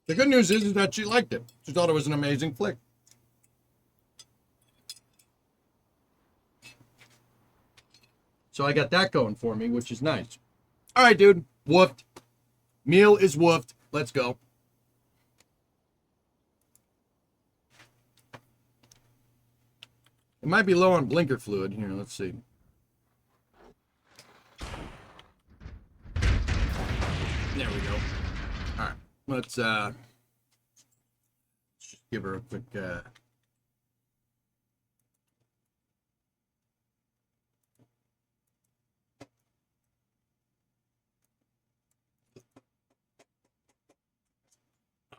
A: The good news is that she liked it. She thought it was an amazing flick. So I got that going for me, which is nice. All right, dude. Woofed. Meal is woofed. Let's go. It might be low on blinker fluid. Here, let's see. There we go. All right. Let's just give her a quick...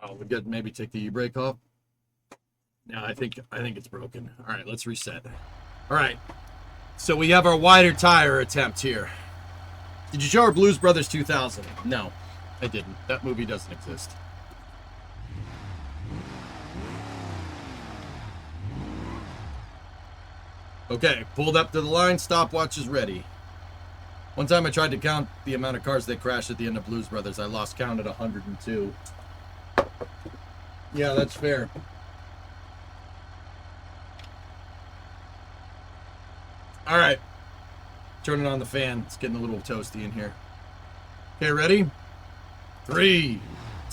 A: Oh, we got maybe take the e-brake off. No, I think it's broken. All right, let's reset. All right, so we have our wider tire attempt here. Did you show her Blues Brothers 2000? No, I didn't. That movie doesn't exist. Okay, pulled up to the line. Stopwatch is ready. One time I tried to count the amount of cars that crashed at the end of Blues Brothers. I lost count at 102. Yeah, that's fair. All right. Turning on the fan. It's getting a little toasty in here. Okay, ready? 3,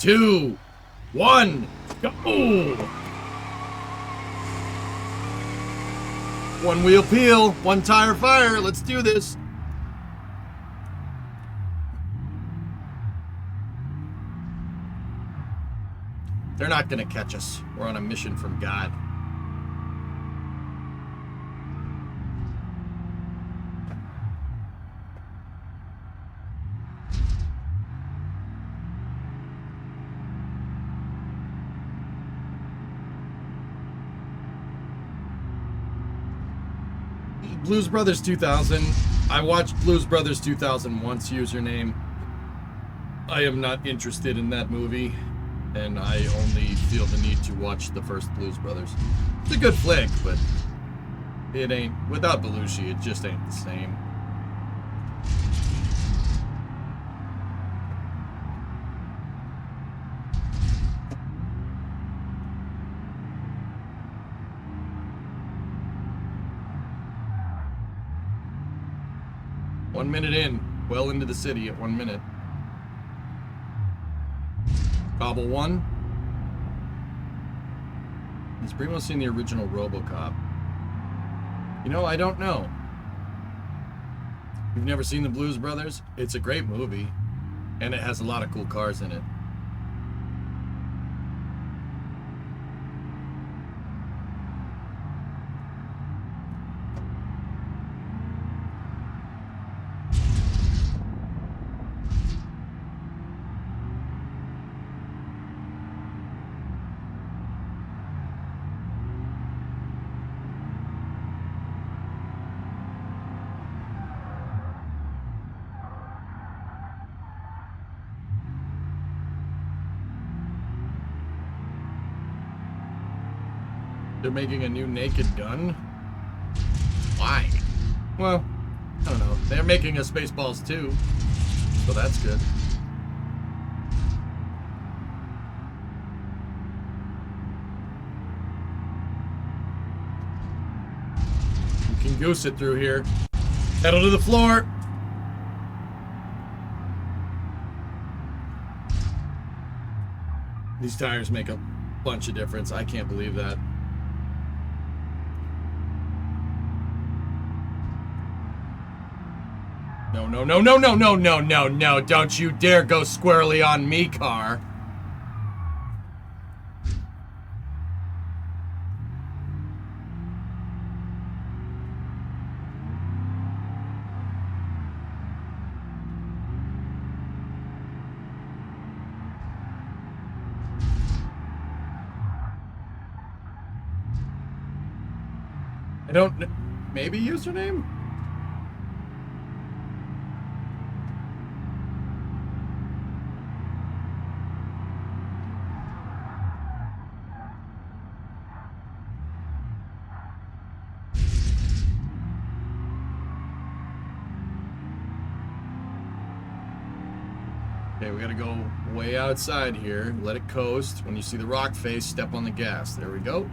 A: 2, 1, go! One wheel peel, one tire fire. Let's do this. They're not gonna catch us. We're on a mission from God. Blues Brothers 2000. I watched Blues Brothers 2000 once, username. I am not interested in that movie. And I only feel the need to watch the first Blues Brothers. It's a good flick, but it ain't, without Belushi, it just ain't the same. One minute in, well into the city at 1 minute. Cobble 1. Has Primo seen the original RoboCop? You know, I don't know. You've never seen the Blues Brothers? It's a great movie, and it has a lot of cool cars in it. They're making a new Naked Gun? Why? Well, I don't know. They're making a Spaceballs 2, so that's good. You can goose it through here. Pedal to the floor. These tires make a bunch of difference. I can't believe that. No, no, no, no, no, no, no, no, no. Don't you dare go squarely on me, car. I don't... Maybe username? Okay, we gotta go way outside here. Let it coast. When you see the rock face, step on the gas. There we go.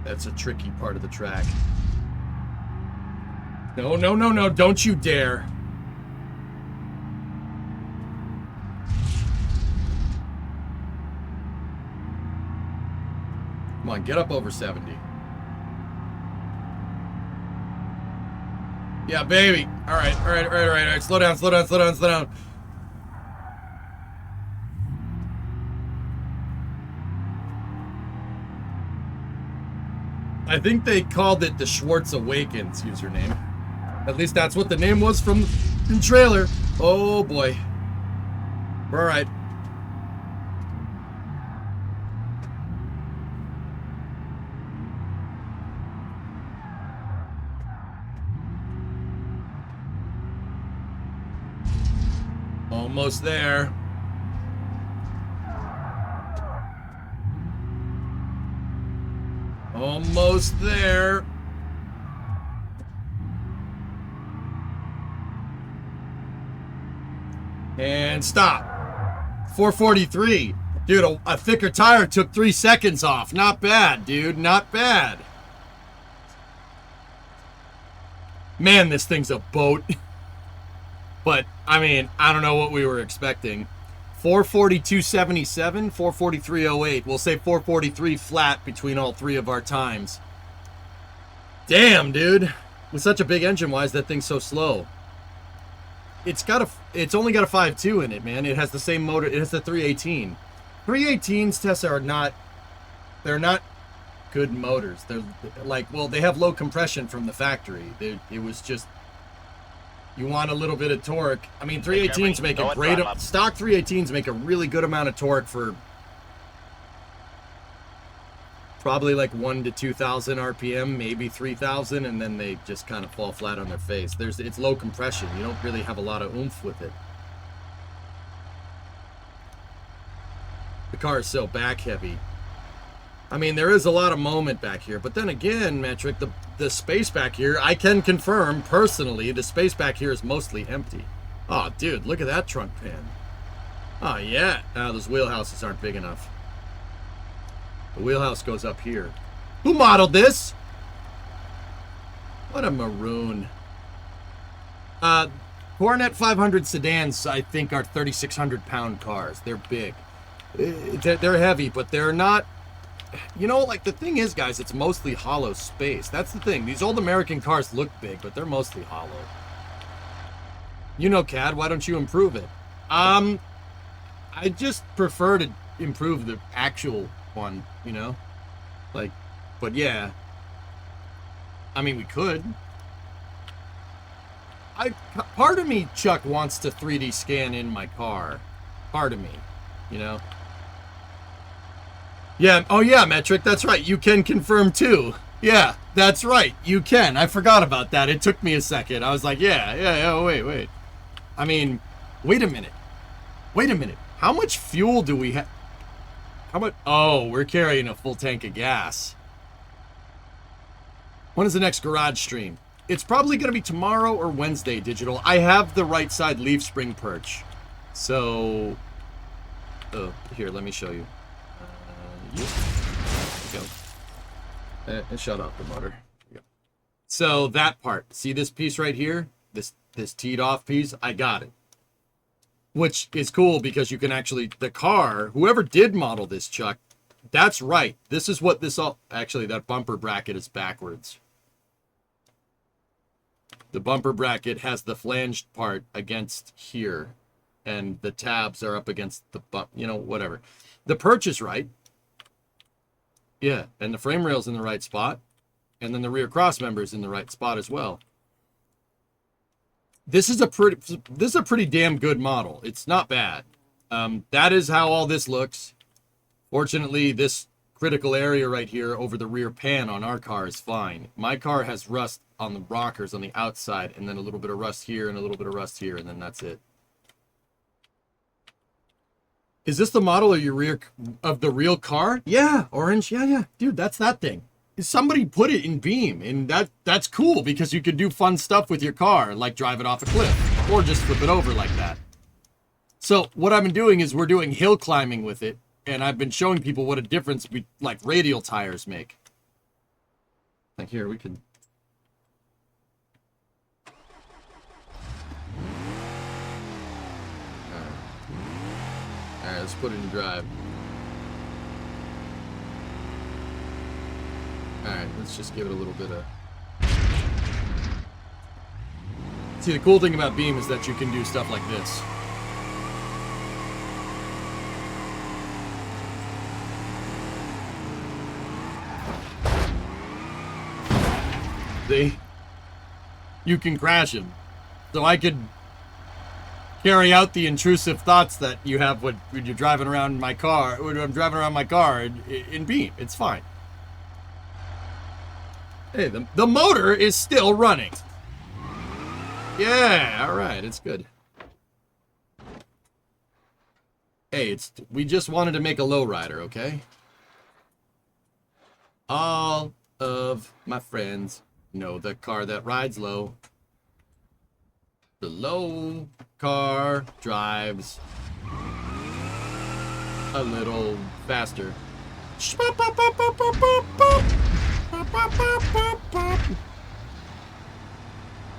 A: That's a tricky part of the track. No, no, no, no, don't you dare. Come on, get up over 70. Yeah, baby. All right, all right, all right, all right, all right. Slow down, slow down, slow down, slow down. I think they called it the Schwartz Awakens username. At least that's what the name was from the trailer. Oh boy. We're all right. Almost there. Almost there. And stop. 443. Dude, a thicker tire took 3 seconds off. Not bad, dude. Not bad. Man, this thing's a boat. But, I mean, I don't know what we were expecting. 442.77, 443.08. We'll say 443 flat between all three of our times. Damn, dude. With such a big engine, why is that thing so slow? It's only got a 5.2 in it, man. It has the same motor. It has the 318. 318s, Tessa, are not... They're not good motors. They're like, well, they have low compression from the factory. It was just... You want a little bit of torque. I mean, 318s make a great... Stock 318s make a really good amount of torque for... Probably like 1 to 2,000 RPM, maybe 3,000, and then they just kind of fall flat on their face. It's low compression. You don't really have a lot of oomph with it. The car is so back heavy. I mean, there is a lot of moment back here, but then again, Metric, the space back here, I can confirm personally, the space back here is mostly empty. Oh, dude, look at that trunk pan. Oh, yeah. Those wheelhouses aren't big enough. The wheelhouse goes up here. Who modeled this? What a maroon. Coronet 500 sedans, I think, are 3,600-pound cars. They're big. They're heavy, but they're not... You know, like, the thing is, guys, it's mostly hollow space. That's the thing. These old American cars look big, but they're mostly hollow. You know, CAD, why don't you improve it? I just prefer to improve the actual one, you know? Like, but yeah. I mean, we could. Part of me, Chuck, wants to 3D scan in my car. Part of me, you know? Yeah, oh yeah, Metric, that's right. You can confirm too. Yeah, that's right. You can. I forgot about that. It took me a second. I was like, yeah, wait. I mean, wait a minute. Wait a minute. How much fuel do we have? How much? Oh, we're carrying a full tank of gas. When is the next garage stream? It's probably going to be tomorrow or Wednesday, Digital. I have the right side leaf spring perch. So, here, let me show you. Go. Shut off the motor. Go. So that part, see this piece right here? This teed off piece, I got it. Which is cool because you can actually, the car, whoever did model this, Chuck, that's right. This is what this all, actually that bumper bracket is backwards. The bumper bracket has the flanged part against here. And the tabs are up against the bump, you know, whatever. The perch is right. Yeah, and the frame rail's in the right spot. And then the rear cross member's in the right spot as well. This is a pretty damn good model. It's not bad. That is how all this looks. Fortunately, this critical area right here over the rear pan on our car is fine. My car has rust on the rockers on the outside, and then a little bit of rust here, and a little bit of rust here, and then that's it. Is this the model of your rear of the real car? Yeah, orange. Yeah. Dude, that's that thing. Somebody put it in Beam, and that's cool because you can do fun stuff with your car, like drive it off a cliff or just flip it over like that. So what I've been doing is we're doing hill climbing with it, and I've been showing people what a difference like radial tires make. Like here, we can... let's put it in drive. Alright, let's just give it a little bit of... See, the cool thing about Beam is that you can do stuff like this. See? You can crash him. So I could carry out the intrusive thoughts that you have when you're driving around my car, when I'm driving around my car in Beam. It's fine. Hey, the motor is still running. Yeah, all right, it's good. Hey, we just wanted to make a lowrider, okay? All of my friends know the car that rides low. The low car drives a little faster.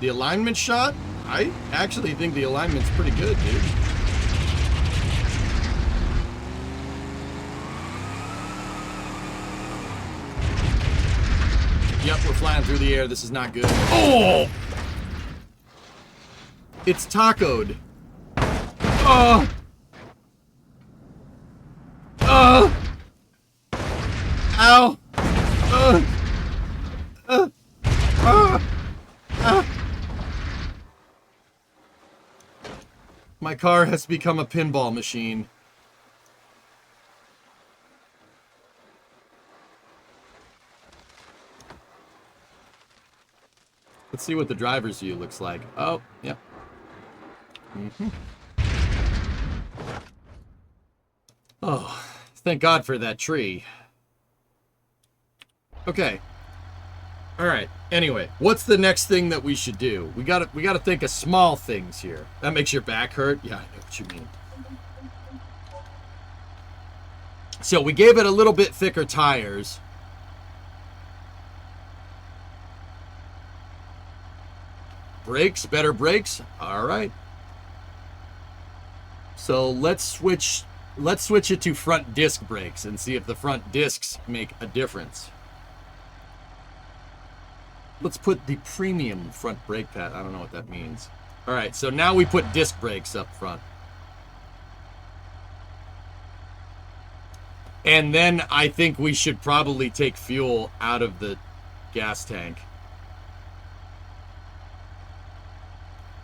A: The alignment shot? I actually think the alignment's pretty good, dude. Yep, we're flying through the air. This is not good. Oh! It's tacoed. Oh! Oh! Ow! My car has become a pinball machine. Let's see what the driver's view looks like. Oh, yeah. Oh, thank God for that tree. Okay. All right. Anyway, what's the next thing that we should do? We gotta think of small things here. That makes your back hurt? Yeah, I know what you mean. So we gave it a little bit thicker tires. Brakes, better brakes. All right. So let's switch it to front disc brakes and see if the front discs make a difference. Let's put the premium front brake pad. I don't know what that means. All right, so now we put disc brakes up front. And then I think we should probably take fuel out of the gas tank.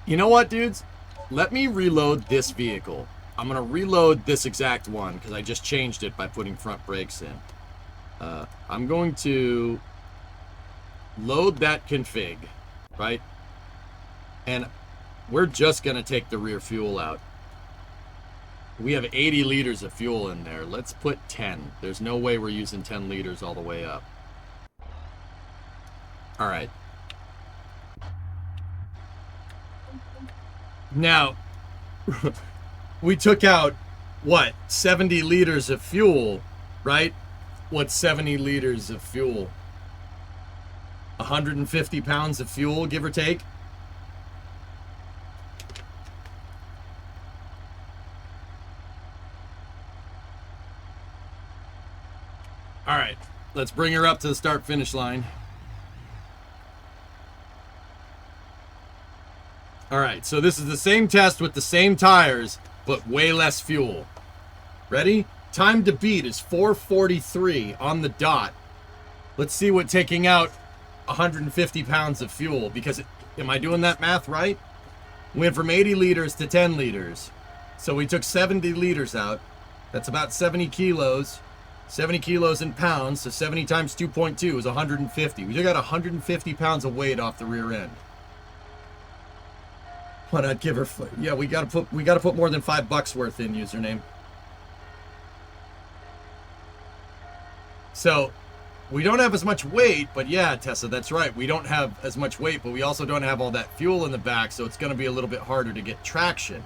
A: You know what, dudes? Let me reload this vehicle. I'm going to reload this exact one because I just changed it by putting front brakes in. I'm going to load that config, right? And we're just going to take the rear fuel out. We have 80 liters of fuel in there. Let's put 10. There's no way we're using 10 liters all the way up. All right. Now, we took out, what, 70 liters of fuel, right? What's 70 liters of fuel? 150 pounds of fuel, give or take? All right, let's bring her up to the start-finish line. All right, so this is the same test with the same tires, but way less fuel. Ready? Time to beat is 4:43 on the dot. Let's see what taking out 150 pounds of fuel, because am I doing that math right? Went from 80 liters to 10 liters. So we took 70 liters out. That's about 70 kilos. 70 kilos in pounds, so 70 times 2.2 is 150. We took out 150 pounds of weight off the rear end. Why not give her? Yeah, we gotta put more than $5 worth in username. So we don't have as much weight, but yeah, Tessa, that's right. We don't have as much weight, but we also don't have all that fuel in the back, so it's gonna be a little bit harder to get traction.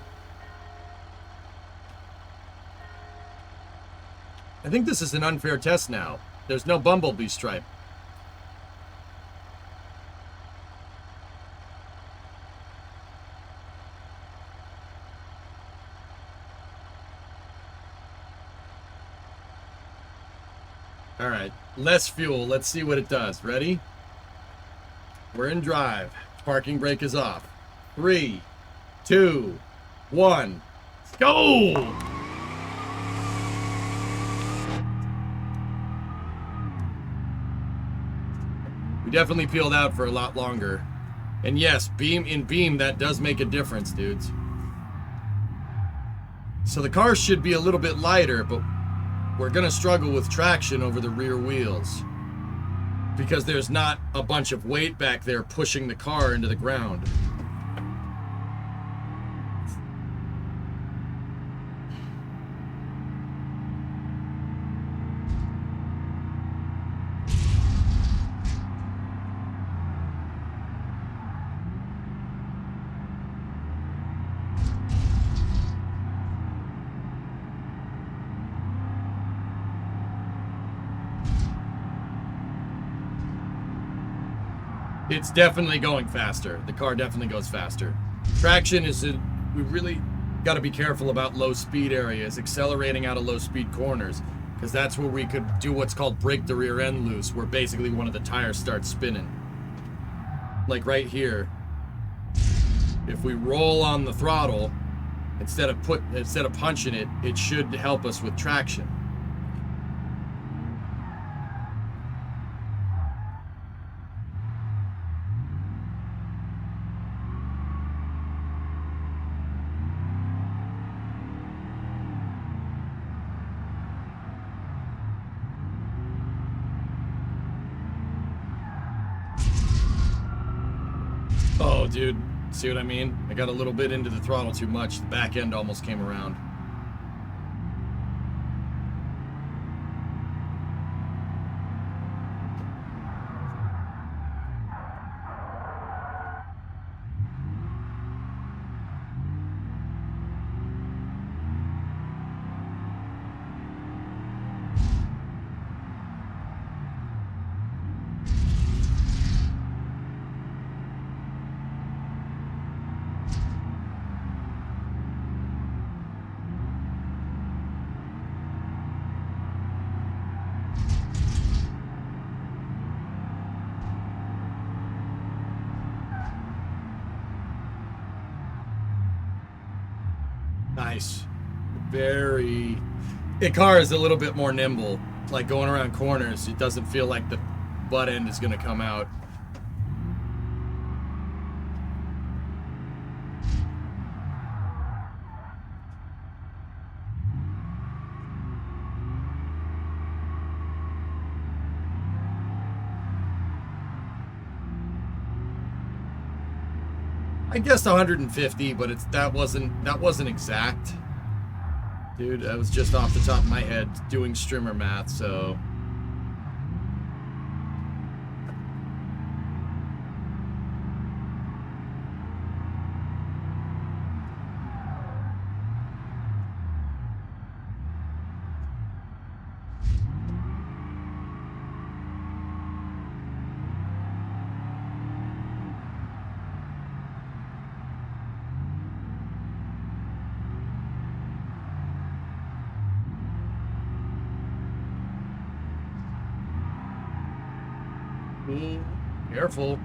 A: I think this is an unfair test now. There's no bumblebee stripe. All right, less fuel. Let's see what it does. Ready? We're in drive. Parking brake is off. 3, 2, 1. Let's go! We definitely peeled out for a lot longer. And yes, Beam, that does make a difference, dudes. So the car should be a little bit lighter, but we're gonna struggle with traction over the rear wheels because there's not a bunch of weight back there pushing the car into the ground. It's definitely going faster. The car definitely goes faster. Traction is, we really got to be careful about low speed areas, accelerating out of low speed corners, because that's where we could do what's called break the rear end loose, where basically one of the tires starts spinning. Like right here. If we roll on the throttle, instead of punching it, it should help us with traction. Oh, dude, see what I mean? I got a little bit into the throttle too much. The back end almost came around. Nice. Very... The car is a little bit more nimble. Like going around corners, it doesn't feel like the butt end is going to come out. I guessed 150, but that wasn't exact. Dude, I was just off the top of my head doing strimmer math, so... Ooh, careful.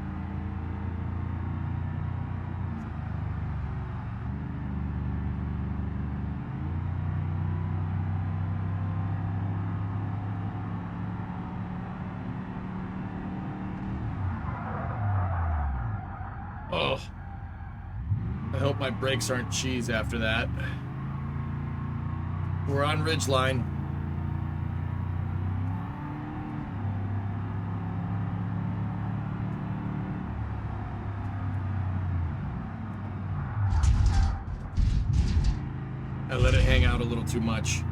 A: Oh. I hope my brakes aren't cheese after that. We're on ridgeline. I let it hang out a little too much.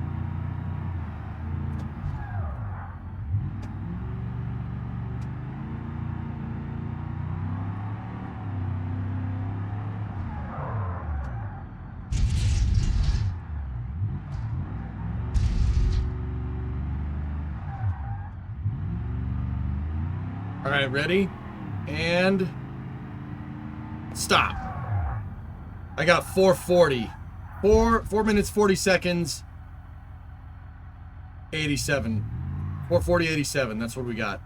A: All right, ready? And stop. I got 440. 4 minutes 40 seconds. 87 440.87. That's what we got.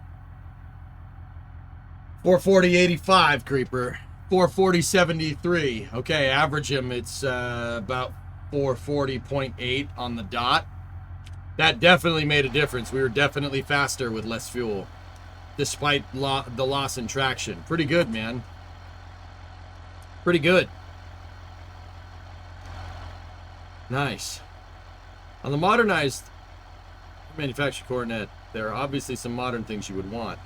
A: 440.85, Creeper. 440.73. Okay, average him. It's about 440.8 on the dot. That definitely made a difference. We were definitely faster with less fuel, despite the loss in traction. Pretty good, man. Pretty good. Nice. On the modernized manufactured Coronet, there are obviously some modern things you would want.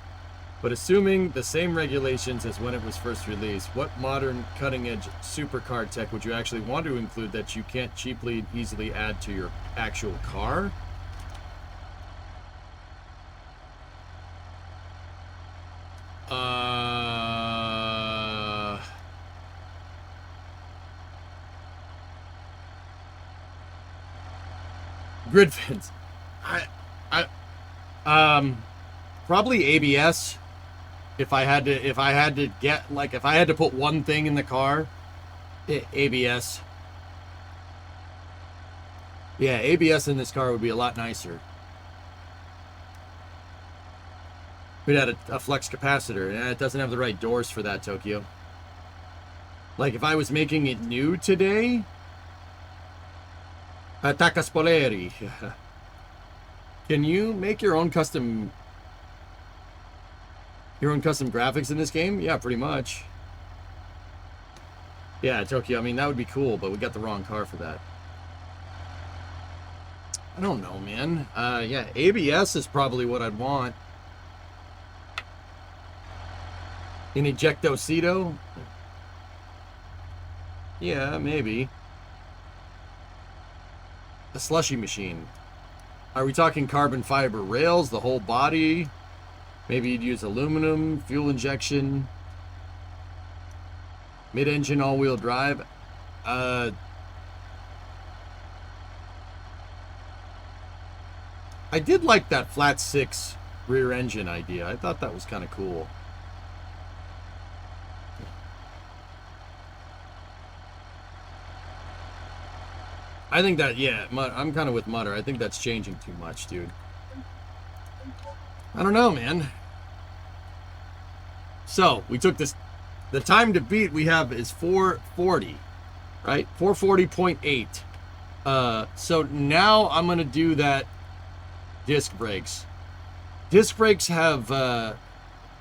A: But assuming the same regulations as when it was first released, what modern cutting-edge supercar tech would you actually want to include that you can't cheaply and easily add to your actual car? Grid fins. Probably ABS. If I had to put one thing in the car, ABS. Yeah, ABS in this car would be a lot nicer. We'd add a flex capacitor. It doesn't have the right doors for that, Tokyo. Like if I was making it new today, Takaspoleri. Can you make your own custom graphics in this game? Yeah, pretty much. Yeah, Tokyo, I mean, that would be cool, but we got the wrong car for that. I don't know, man. Yeah, ABS is probably what I'd want. An ejectocito? Yeah, maybe. A slushy machine. Are we talking carbon fiber rails, the whole body? Maybe you'd use aluminum, fuel injection, mid-engine all-wheel drive. I did like that flat six rear engine idea. I thought that was kind of cool. I think that, yeah, I'm kind of with Mutter. I think that's changing too much, dude. I don't know, man. So, we took this. The time to beat we have is 440, right? 440.8. So now I'm going to do that disc brakes. Disc brakes have,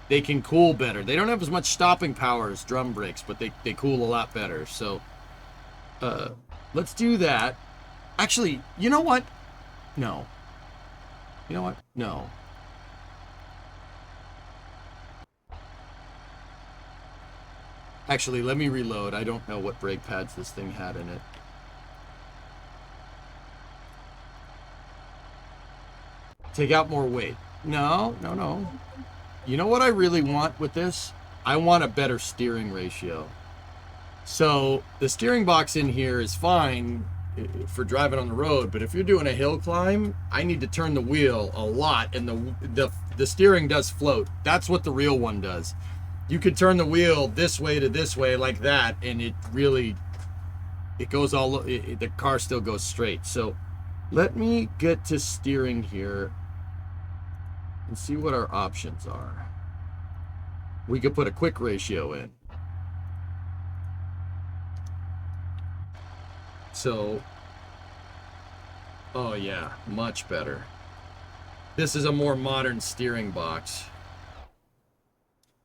A: they can cool better. They don't have as much stopping power as drum brakes, but they cool a lot better. So, let's do that. Actually, you know what? No. You know what? No. Actually, let me reload. I don't know what brake pads this thing had in it. Take out more weight. No, no, no. You know what I really want with this? I want a better steering ratio. So the steering box in here is fine for driving on the road, but if you're doing a hill climb, I need to turn the wheel a lot, and the steering does float. That's what the real one does. You could turn the wheel this way to this way like that, and it goes the car still goes straight. So let me get to steering here and see what our options are. We could put a quick ratio in. So, oh yeah, much better. This is a more modern steering box.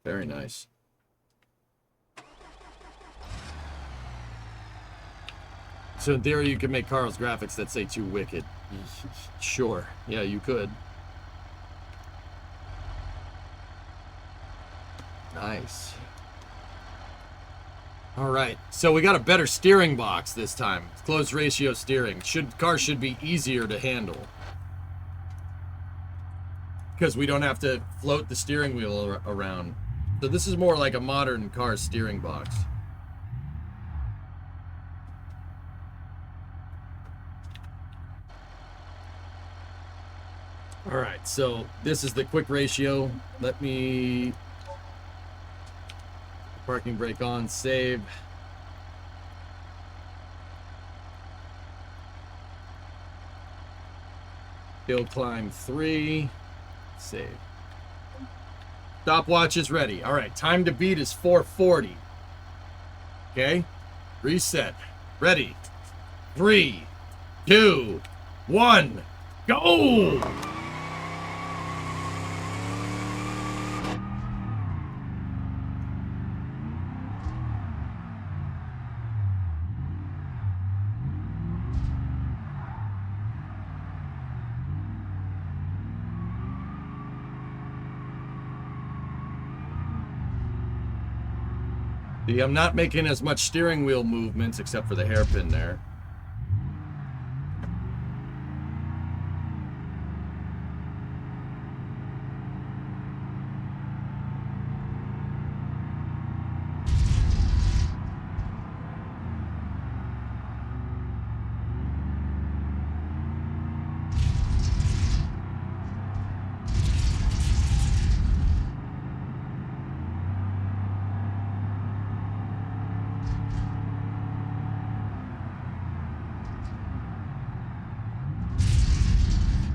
A: Very nice. So in theory, you could make Carl's graphics that say too wicked. Sure. Yeah, you could. Nice. All right. So we got a better steering box this time. Closed ratio steering. Car should be easier to handle. Because we don't have to float the steering wheel around. So this is more like a modern car steering box. All right, so this is the quick ratio. Let me parking brake on, save. Hill climb 3. Save. Stopwatch is ready. All right, time to beat is 440. Okay, reset. Ready. 3, 2, 1, go! See, I'm not making as much steering wheel movements except for the hairpin there.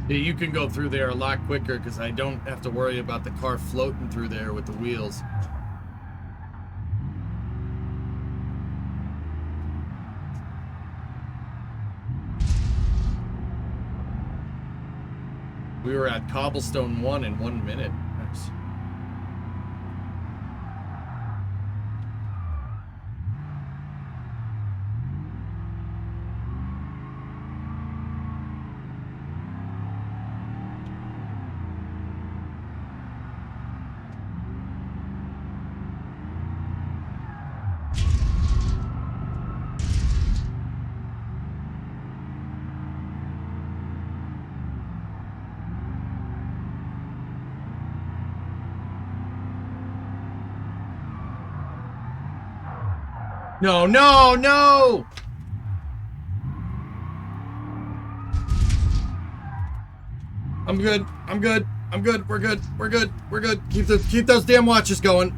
A: You can go through there a lot quicker because I don't have to worry about the car floating through there with the wheels. We were at Cobblestone 1 in 1 minute. Nice. No, no, no! I'm good. I'm good. I'm good. We're good. We're good. We're good. Keep those damn watches going.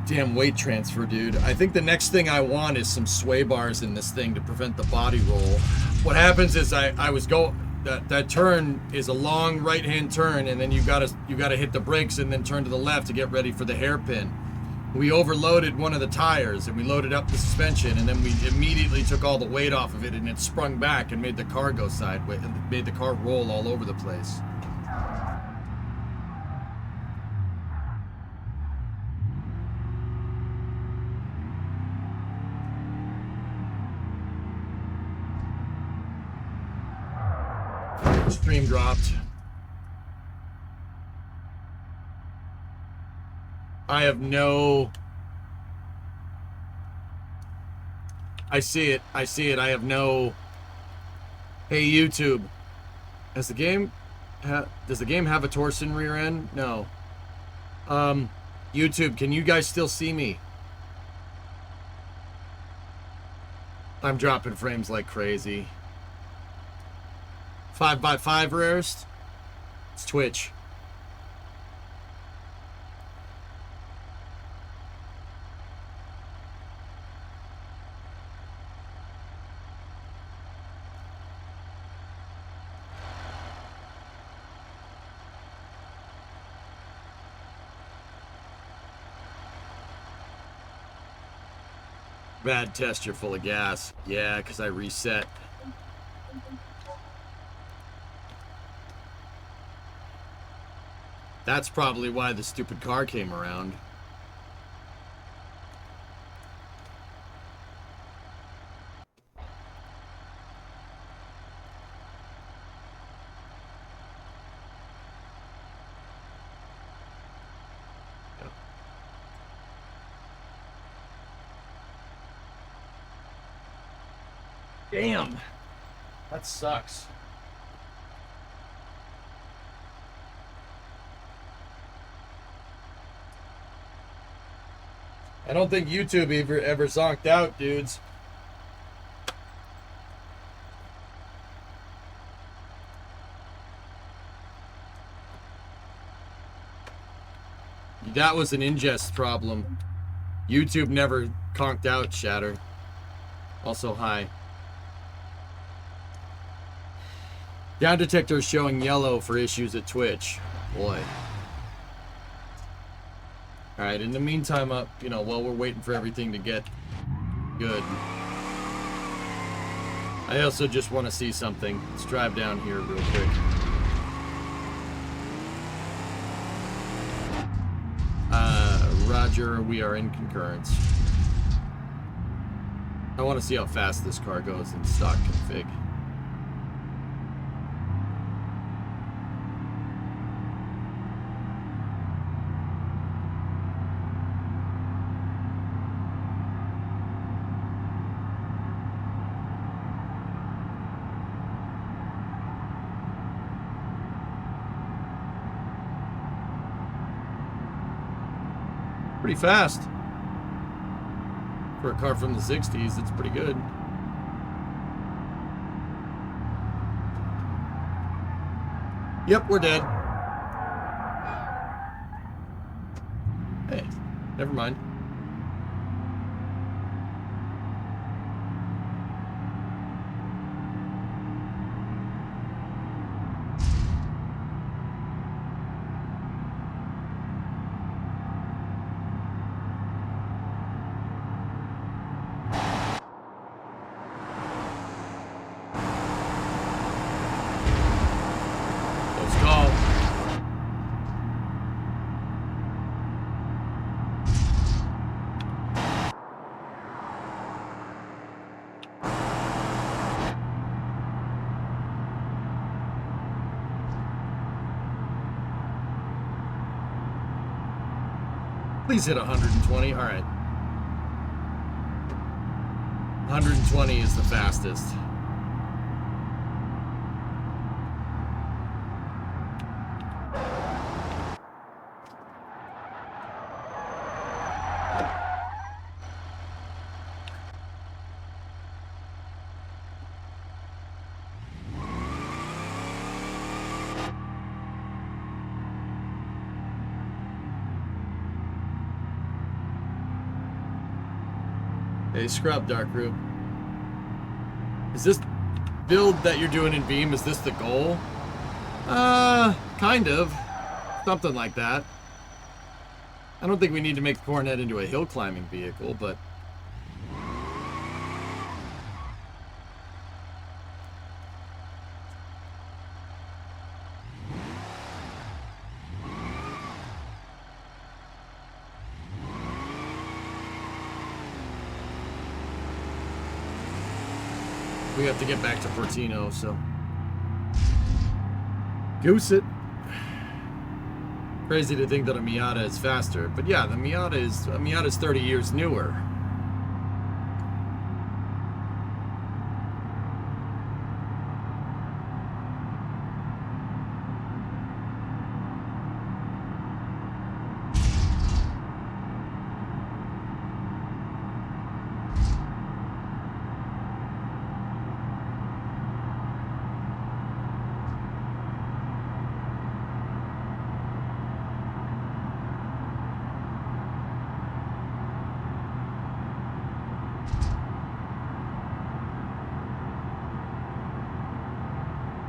A: Damn weight transfer, dude. I think the next thing I want is some sway bars in this thing to prevent the body roll. What happens is that turn is a long right-hand turn, and then you gotta hit the brakes and then turn to the left to get ready for the hairpin. We overloaded one of the tires and we loaded up the suspension, and then we immediately took all the weight off of it, and it sprung back and made the car go sideways and made the car roll all over the place. Stream dropped. I have no... I see it. I see it. I have no... Hey, YouTube. Does the game have a torsion rear end? No. YouTube, can you guys still see me? I'm dropping frames like crazy. 5x5 rarest? It's Twitch. Bad test, you're full of gas. Yeah, because I reset. That's probably why the stupid car came around. Damn. That sucks. I don't think YouTube ever zonked out, dudes. That was an ingest problem. YouTube never conked out, Shatter. Also, hi. Down detector is showing yellow for issues at Twitch. Boy. Alright, in the meantime, while we're waiting for everything to get good, I also just want to see something. Let's drive down here real quick. Roger, we are in concurrence. I want to see how fast this car goes in stock config. Pretty fast. For a car from the 60s, it's pretty good. Yep, we're dead. Hey, never mind. Please hit 120. All right. 120 is the fastest. Hey, Scrub Dark Group. Is this build that you're doing in Beam, is this the goal? Kind of. Something like that. I don't think we need to make the Coronet into a hill climbing vehicle, but... we have to get back to Portino, so... Goose it. Crazy to think that a Miata is faster, but yeah, the Miata's 30 years newer.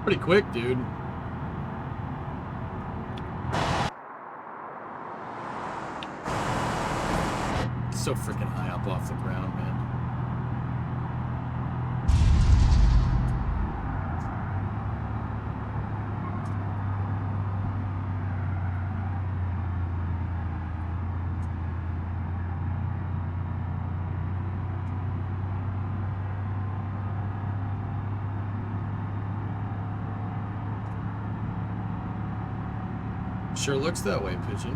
A: Pretty quick, dude. So freaking high up off the ground, man. Sure looks that way, Pigeon.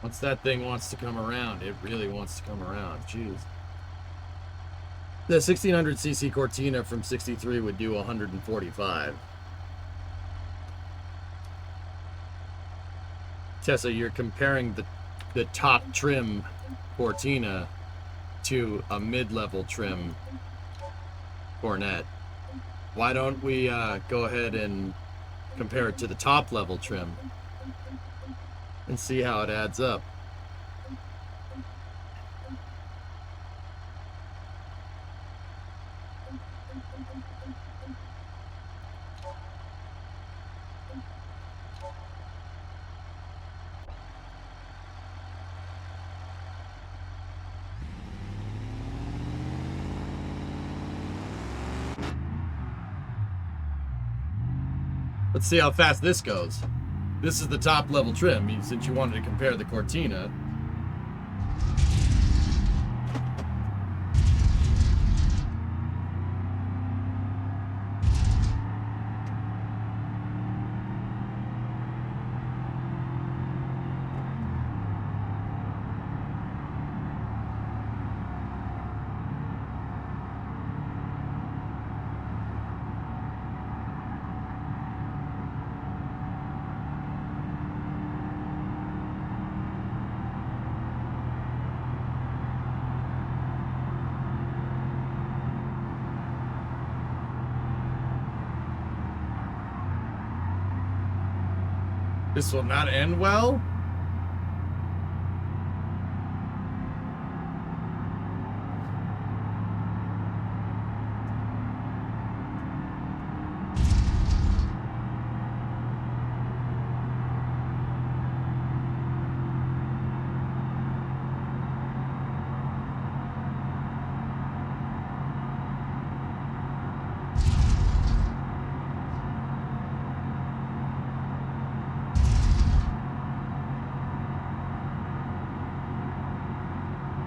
A: Once that thing wants to come around, it really wants to come around. Jeez. The 1600cc Cortina from 63 would do 145. Tessa, you're comparing the top trim Cortina to a mid-level trim cornet. Why don't we go ahead and compare it to the top level trim and see how it adds up? Let's see how fast this goes. This is the top level trim, since you wanted to compare the Cortina. This will not end well.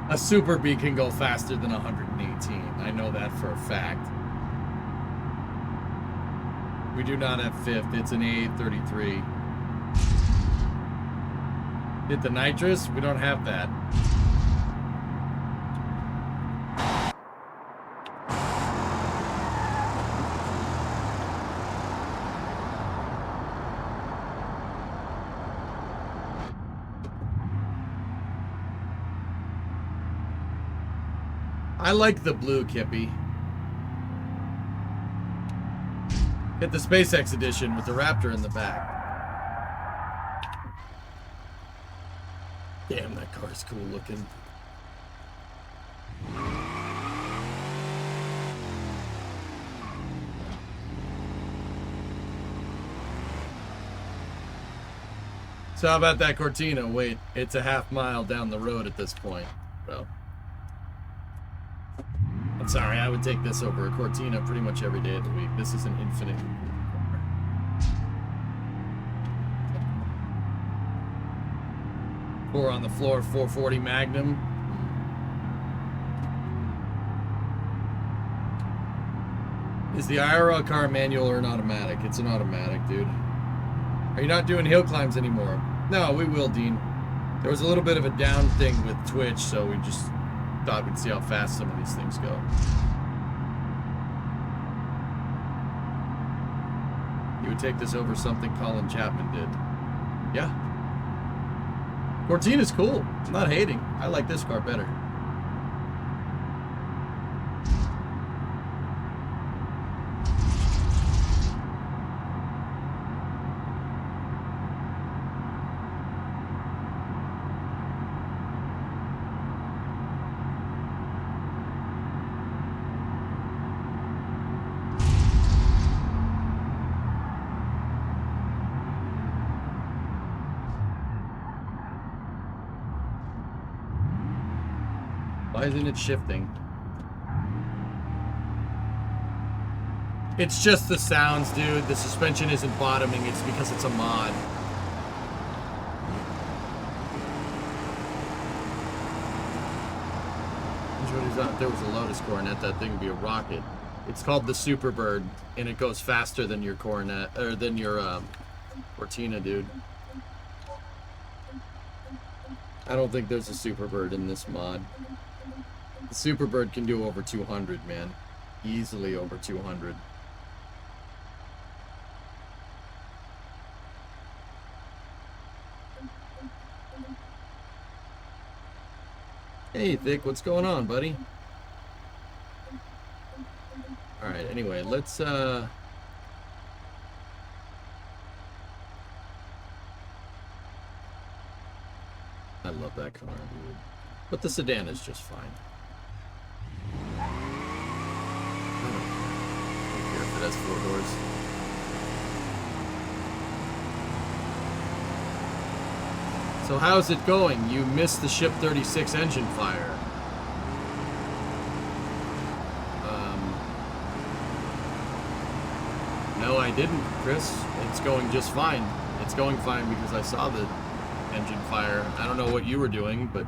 A: A Super B can go faster than 118. I know that for a fact. We do not have fifth. It's an A33. Hit the nitrous? We don't have that. I like the blue, Kippy. Get the SpaceX edition with the Raptor in the back. Damn, that car's cool looking. So how about that Cortina? Wait, it's a half mile down the road at this point, so. I'm sorry, I would take this over a Cortina pretty much every day of the week. This is an infinite car. 4 on the floor, 440 Magnum. Is the IRL car manual or an automatic? It's an automatic, dude. Are you not doing hill climbs anymore? No, we will, Dean. There was a little bit of a down thing with Twitch, so we just thought we'd see how fast some of these things go. You would take this over something Colin Chapman did. Yeah. Cortina's cool. I'm not hating. I like this car better. Why isn't it shifting? It's just the sounds, dude. The suspension isn't bottoming. It's because it's a mod. If there was a Lotus Coronet, that thing would be a rocket. It's called the Superbird, and it goes faster than your Coronet, or than your Cortina, dude. I don't think there's a Superbird in this mod. The Superbird can do over 200, man. Easily over 200. Hey, Vic, what's going on, buddy? All right, anyway, let's, I love that car, dude. But the sedan is just fine. I don't care if it has 4 doors. So how's it going? You missed the Ship 36 engine fire. No, I didn't, Chris. It's going just fine. It's going fine because I saw the engine fire. I don't know what you were doing, but...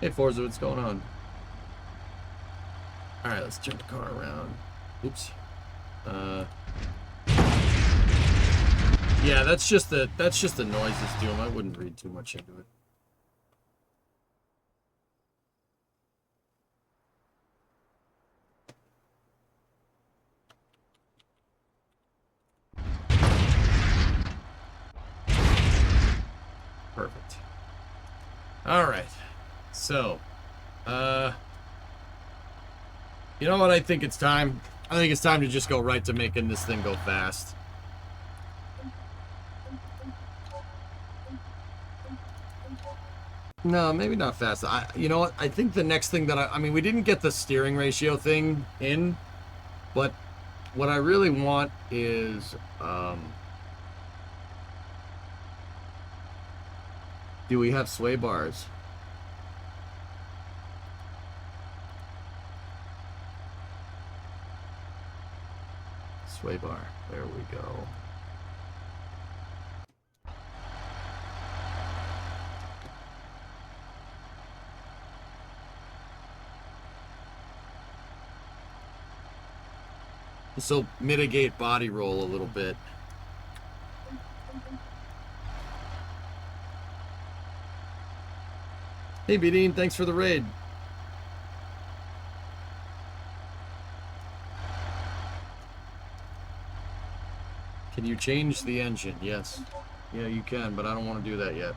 A: Hey, Forza, what's going on? Alright, let's turn the car around. Oops. Yeah, that's just the noise it's doing. I wouldn't read too much into it. Perfect. Alright. So, you know what? I think it's time. I think it's time to just go right to making this thing go fast. No, maybe not fast. You know what? I think the next thing that I mean, we didn't get the steering ratio thing in, but what I really want is, do we have sway bars? Sway bar. There we go. This will mitigate body roll a little bit. Hey, Beadine, thanks for the raid. Can you change the engine? Yes. Yeah, you can, but I don't want to do that yet.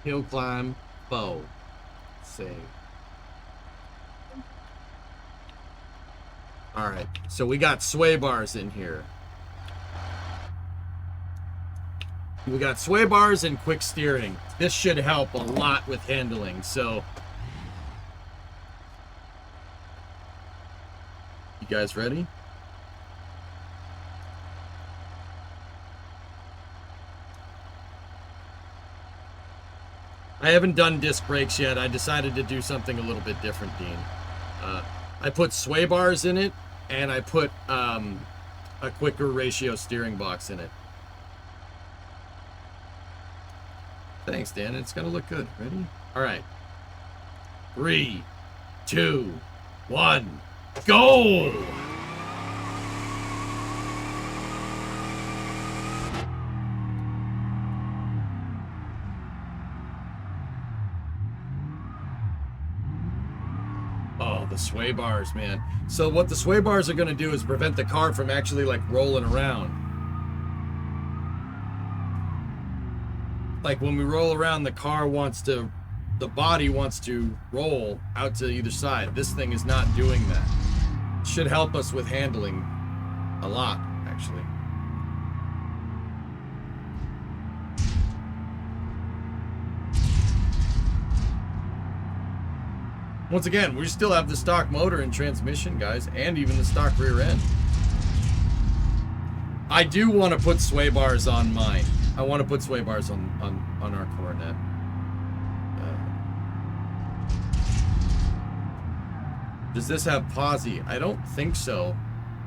A: Hill climb, bow, save. Alright, so we got sway bars in here. We got sway bars and quick steering. This should help a lot with handling, so... You guys ready? I haven't done disc brakes yet. I decided to do something a little bit different, Dean. I put sway bars in it, and I put a quicker ratio steering box in it. Thanks, Dan. It's gonna look good. Ready? All right. 3, 2, 1, go! Oh, the sway bars, man. So what the sway bars are going to do is prevent the car from actually, like, rolling around. Like, when we roll around, the body wants to roll out to either side. This thing is not doing that. It should help us with handling a lot, actually. Once again, we still have the stock motor and transmission, guys, and even the stock rear end. I do want to put sway bars on mine. I want to put sway bars on our Coronet. Does this have posi? I don't think so,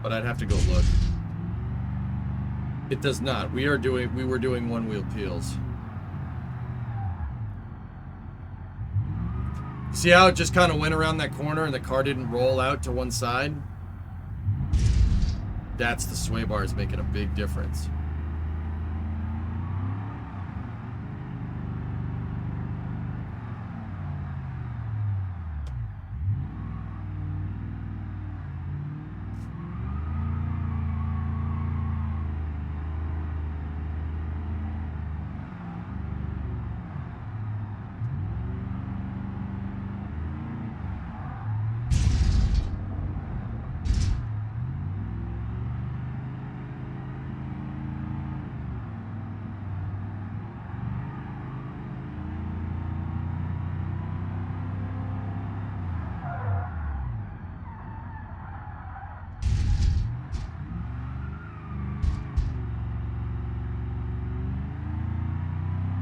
A: but I'd have to go look. It does not. We were doing one-wheel peels. See how it just kind of went around that corner and the car didn't roll out to one side? That's the sway bars making a big difference.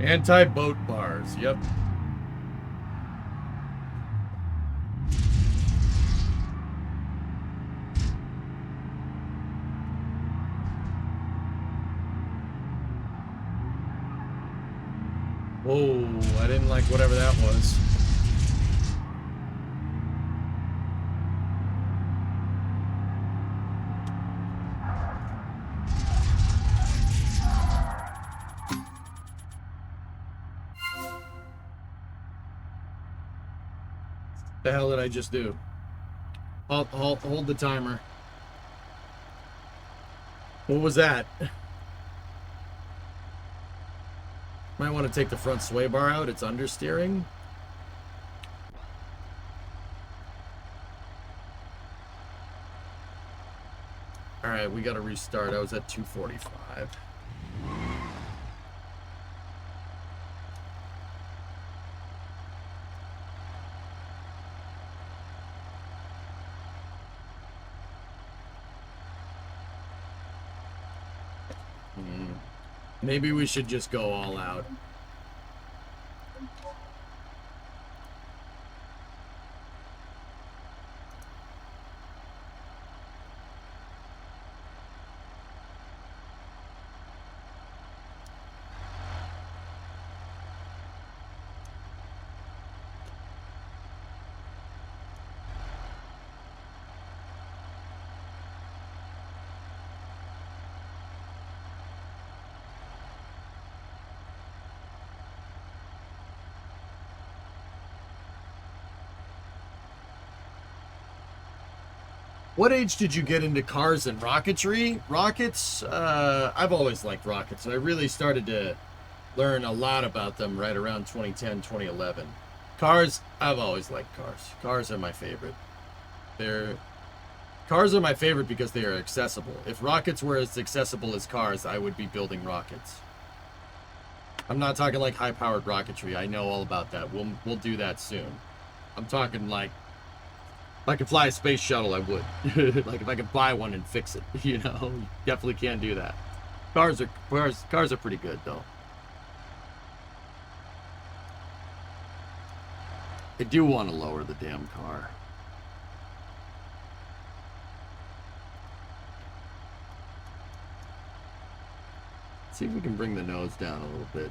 A: Anti-boat bars, yep. Whoa, I didn't like whatever that was. The hell did I just do? Hold the timer. What was that? Might want to take the front sway bar out. It's understeering. All right, we got to restart. I was at 245. Maybe we should just go all out. What age did you get into cars and rocketry? Rockets, I've always liked rockets, and I really started to learn a lot about them right around 2010, 2011. Cars, I've always liked cars. Cars are my favorite. Cars are my favorite because they are accessible. If rockets were as accessible as cars, I would be building rockets. I'm not talking like high-powered rocketry. I know all about that. We'll do that soon. I'm talking like, if I could fly a space shuttle, I would. Like if I could buy one and fix it, you know, you definitely can't do that. Cars are pretty good though. I do want to lower the damn car. Let's see if we can bring the nose down a little bit.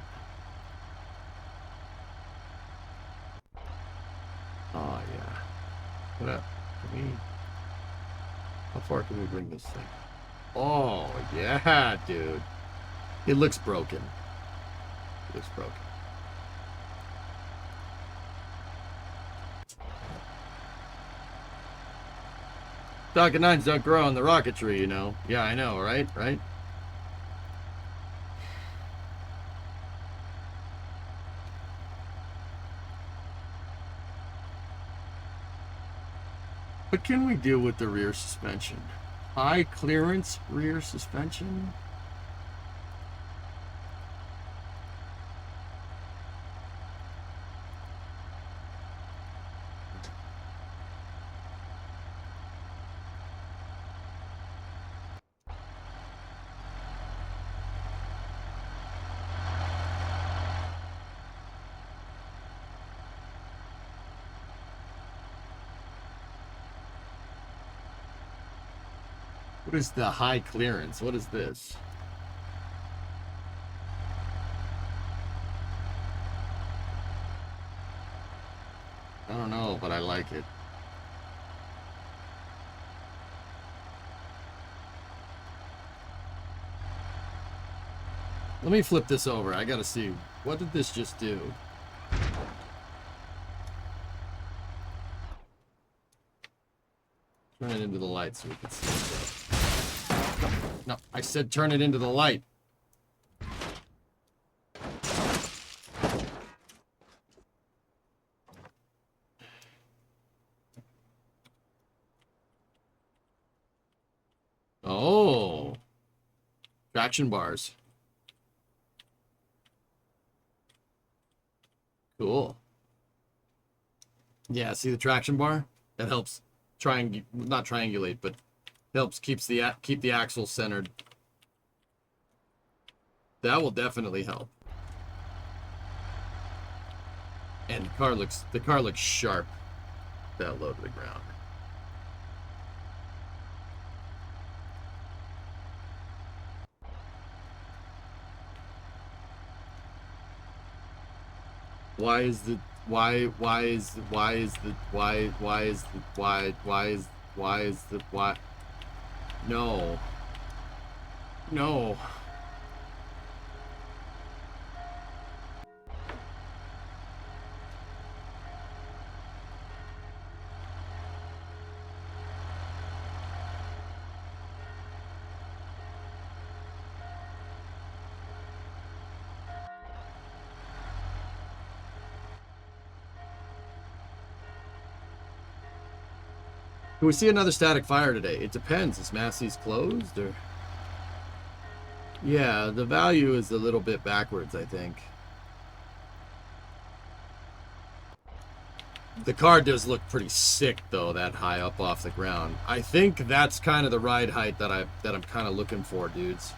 A: Oh yeah. What up? How far can we bring this thing? Oh, yeah, dude. It looks broken. It looks broken. Falcon 9s don't grow on the rocketry, you know. Yeah, I know, right? Right? What can we do with the rear suspension? High clearance rear suspension? What is the high clearance? What is this? I don't know, but I like it. Let me flip this over. I gotta see. What did this just do? Turn it into the light so we can see stuff. No, I said turn it into the light. Oh. Traction bars. Cool. Yeah, see the traction bar? That helps not triangulate, but helps keep the axle centered. That will definitely help. And the car looks sharp. That low to the ground. Why is the no. No. Can we see another static fire today? It depends. Is Massey's closed or? Yeah, the value is a little bit backwards, I think. The car does look pretty sick though, that high up off the ground. I think that's kind of the ride height that I'm kind of looking for, dudes.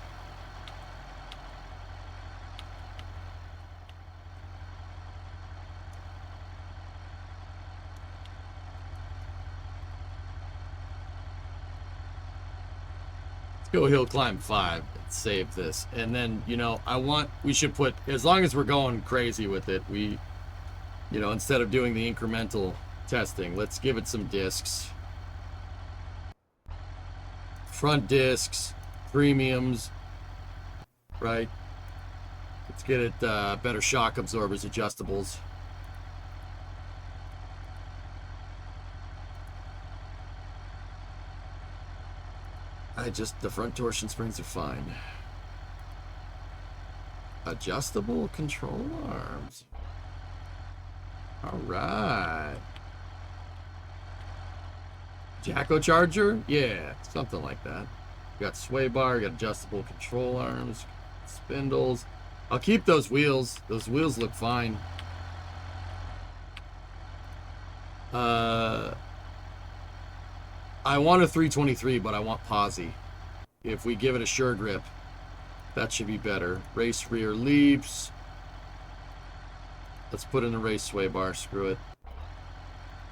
A: Go hill climb 5 and save this, and then we should put, as long as we're going crazy with it, instead of doing the incremental testing, let's give it some discs, front discs, premiums, right? Let's get it better shock absorbers, adjustables. The front torsion springs are fine. Adjustable control arms. All right. Jacko charger? Yeah, something like that. You got sway bar, you got adjustable control arms, spindles. I'll keep those wheels. Those wheels look fine. I want a 323, but I want posi. If we give it a sure grip, that should be better. Race rear leaps. Let's put in the race sway bar. Screw it.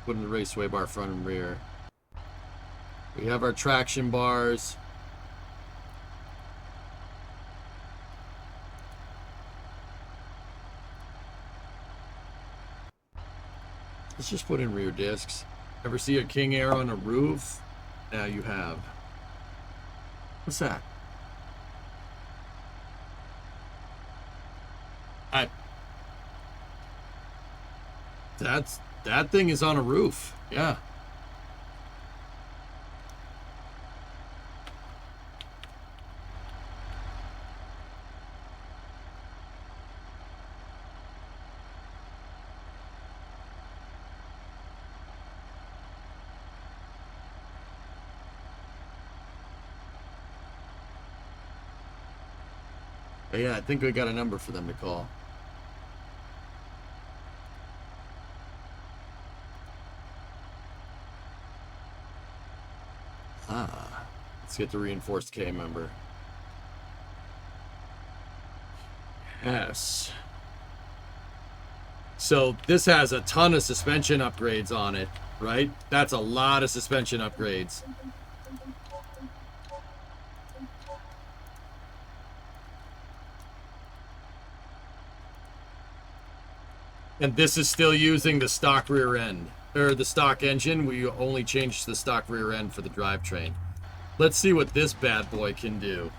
A: Put in the race sway bar front and rear. We have our traction bars. Let's just put in rear discs. Ever see a King Air on a roof? Now you have. What's that? That thing is on a roof. Yeah. But yeah, I think we got a number for them to call. Let's get the reinforced K member. Yes. So this has a ton of suspension upgrades on it, right? That's a lot of suspension upgrades. And this is still using the stock rear end, or the stock engine. We only changed the stock rear end for the drivetrain. Let's see what this bad boy can do.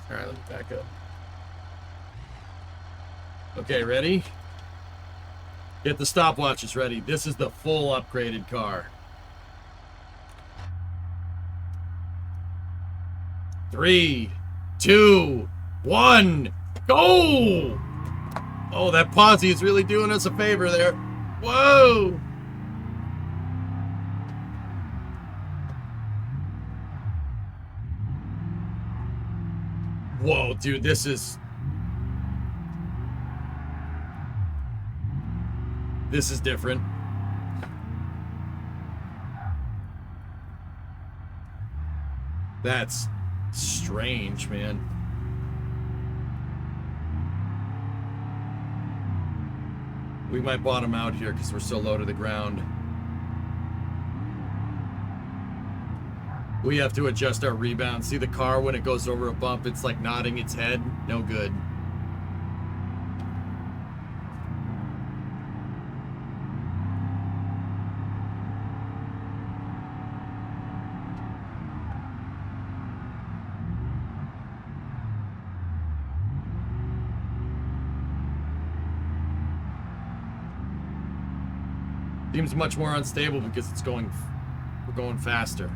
A: All right, let me back up. Okay, ready? Get the stopwatches ready. This is the full upgraded car. 3, 2, 1, go! Oh, that posse is really doing us a favor there. Whoa! Whoa, dude, this is different. That's strange, man. We might bottom out here because we're so low to the ground. We have to adjust our rebound. See the car when it goes over a bump, it's like nodding its head. No good. Seems much more unstable because we're going faster.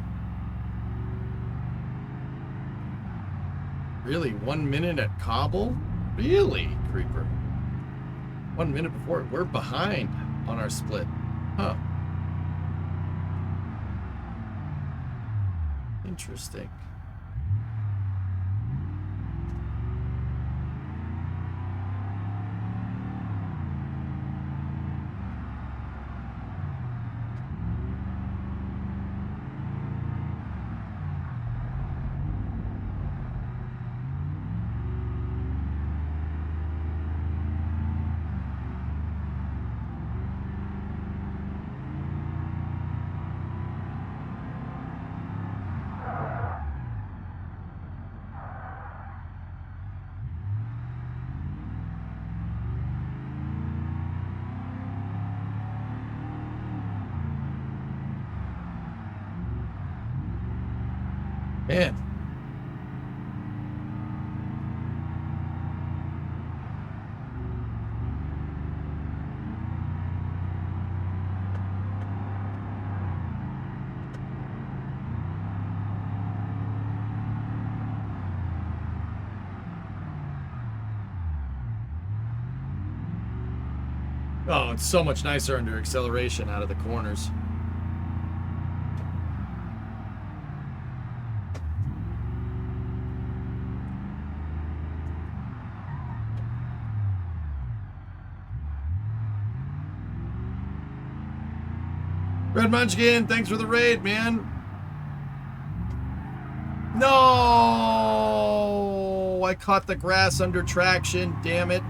A: Really? 1 minute at Cobble? Really, Creeper? 1 minute before? We're behind on our split. Huh. Interesting. Man. Oh, it's so much nicer under acceleration out of the corners. Red Munchkin, thanks for the raid, man. No! I caught the grass under traction, damn it.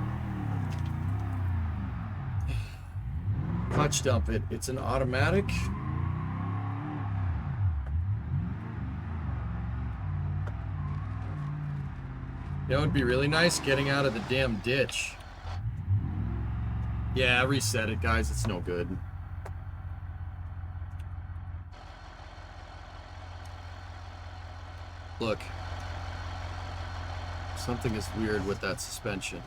A: Clutch dump it. It's an automatic. You know, it'd be really nice getting out of the damn ditch. Yeah, reset it, guys. It's no good. Look. Something is weird with that suspension.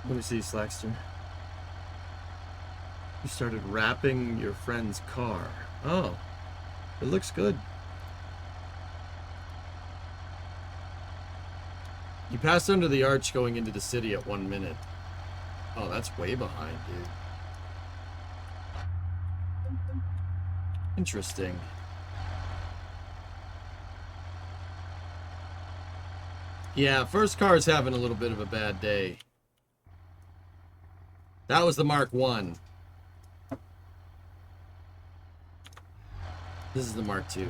A: Let me see, Slackster. You started wrapping your friend's car. Oh, it looks good. You passed under the arch going into the city at 1 minute. Oh, that's way behind, dude. Interesting. Yeah, first car's having a little bit of a bad day. That was the Mark 1. This is the Mark 2.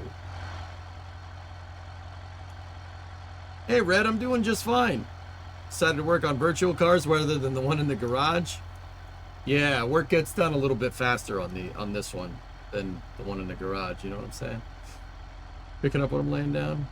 A: Hey, Red, I'm doing just fine. Decided to work on virtual cars rather than the one in the garage. Yeah, work gets done a little bit faster on this one than the one in the garage, you know what I'm saying? Picking up what I'm laying down.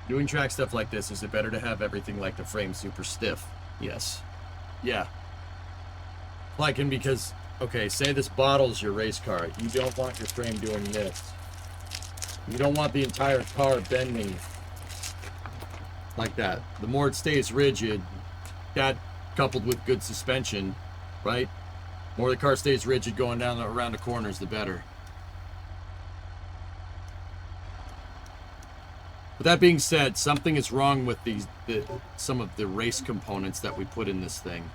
A: Doing track stuff like this, is it better to have everything like the frame super stiff? Yes. Yeah. Like, and because, okay, say this bottle's your race car. You don't want your frame doing this. You don't want the entire car bending like that. The more it stays rigid, that coupled with good suspension, right? The more the car stays rigid going down around the corners, the better. With that being said, something is wrong with some of the race components that we put in this thing.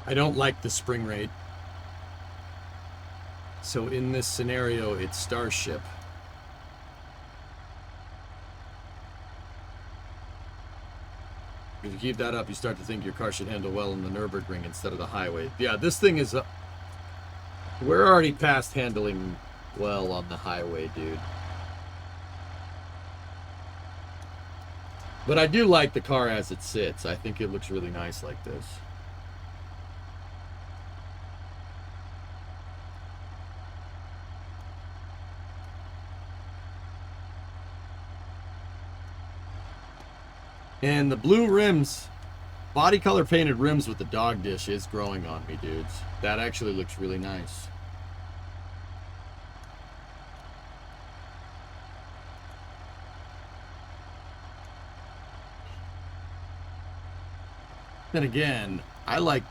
A: I don't like the spring rate. So in this scenario, it's Starship. If you keep that up, you start to think your car should handle well in the Nürburgring instead of the highway. Yeah, this thing is... we're already past handling well on the highway, dude. But I do like the car as it sits. I think it looks really nice like this. And the blue rims, body color painted rims with the dog dish is growing on me, dudes. That actually looks really nice. Then again, I like...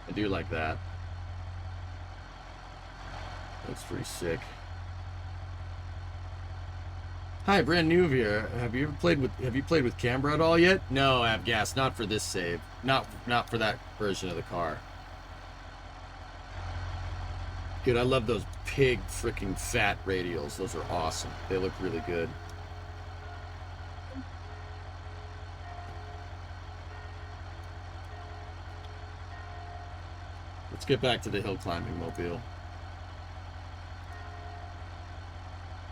A: I do like that. Looks pretty sick. Hi, brand new here. Have you played with Canberra at all yet? No, Avgas, not for this save. Not for that version of the car. Dude, I love those pig freaking fat radials. Those are awesome. They look really good. Let's get back to the hill climbing mobile.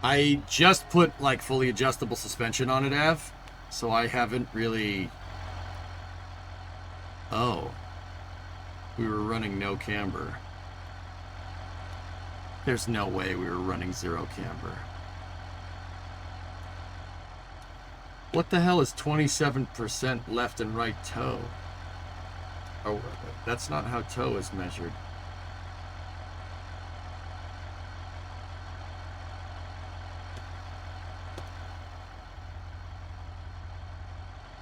A: I just put like fully adjustable suspension on it, Av, so I haven't really... Oh. We were running no camber. There's no way we were running zero camber. What the hell is 27% left and right toe? Oh, that's not how toe is measured.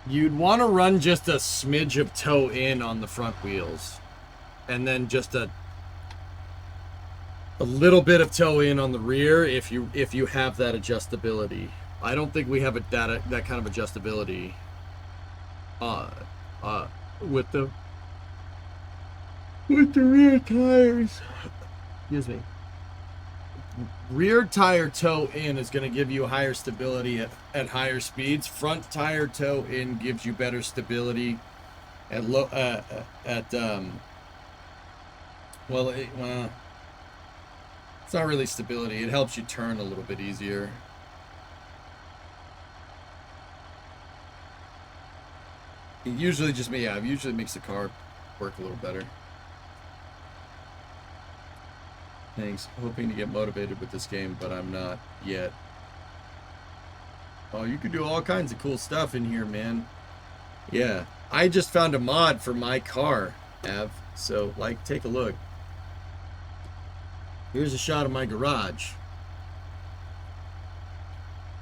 A: You'd want to run just a smidge of toe in on the front wheels. And then just a little bit of toe in on the rear if you have that adjustability. I don't think we have that kind of adjustability with the rear tires. Excuse me. Rear tire toe in is going to give you higher stability at higher speeds. Front tire toe in gives you better stability at low well, it's not really stability. It helps you turn a little bit easier. It usually just it usually makes the car work a little better. Thanks. Hoping to get motivated with this game, but I'm not yet. Oh, you can do all kinds of cool stuff in here, man. Yeah. I just found a mod for my car, Av. So, like, take a look. Here's a shot of my garage.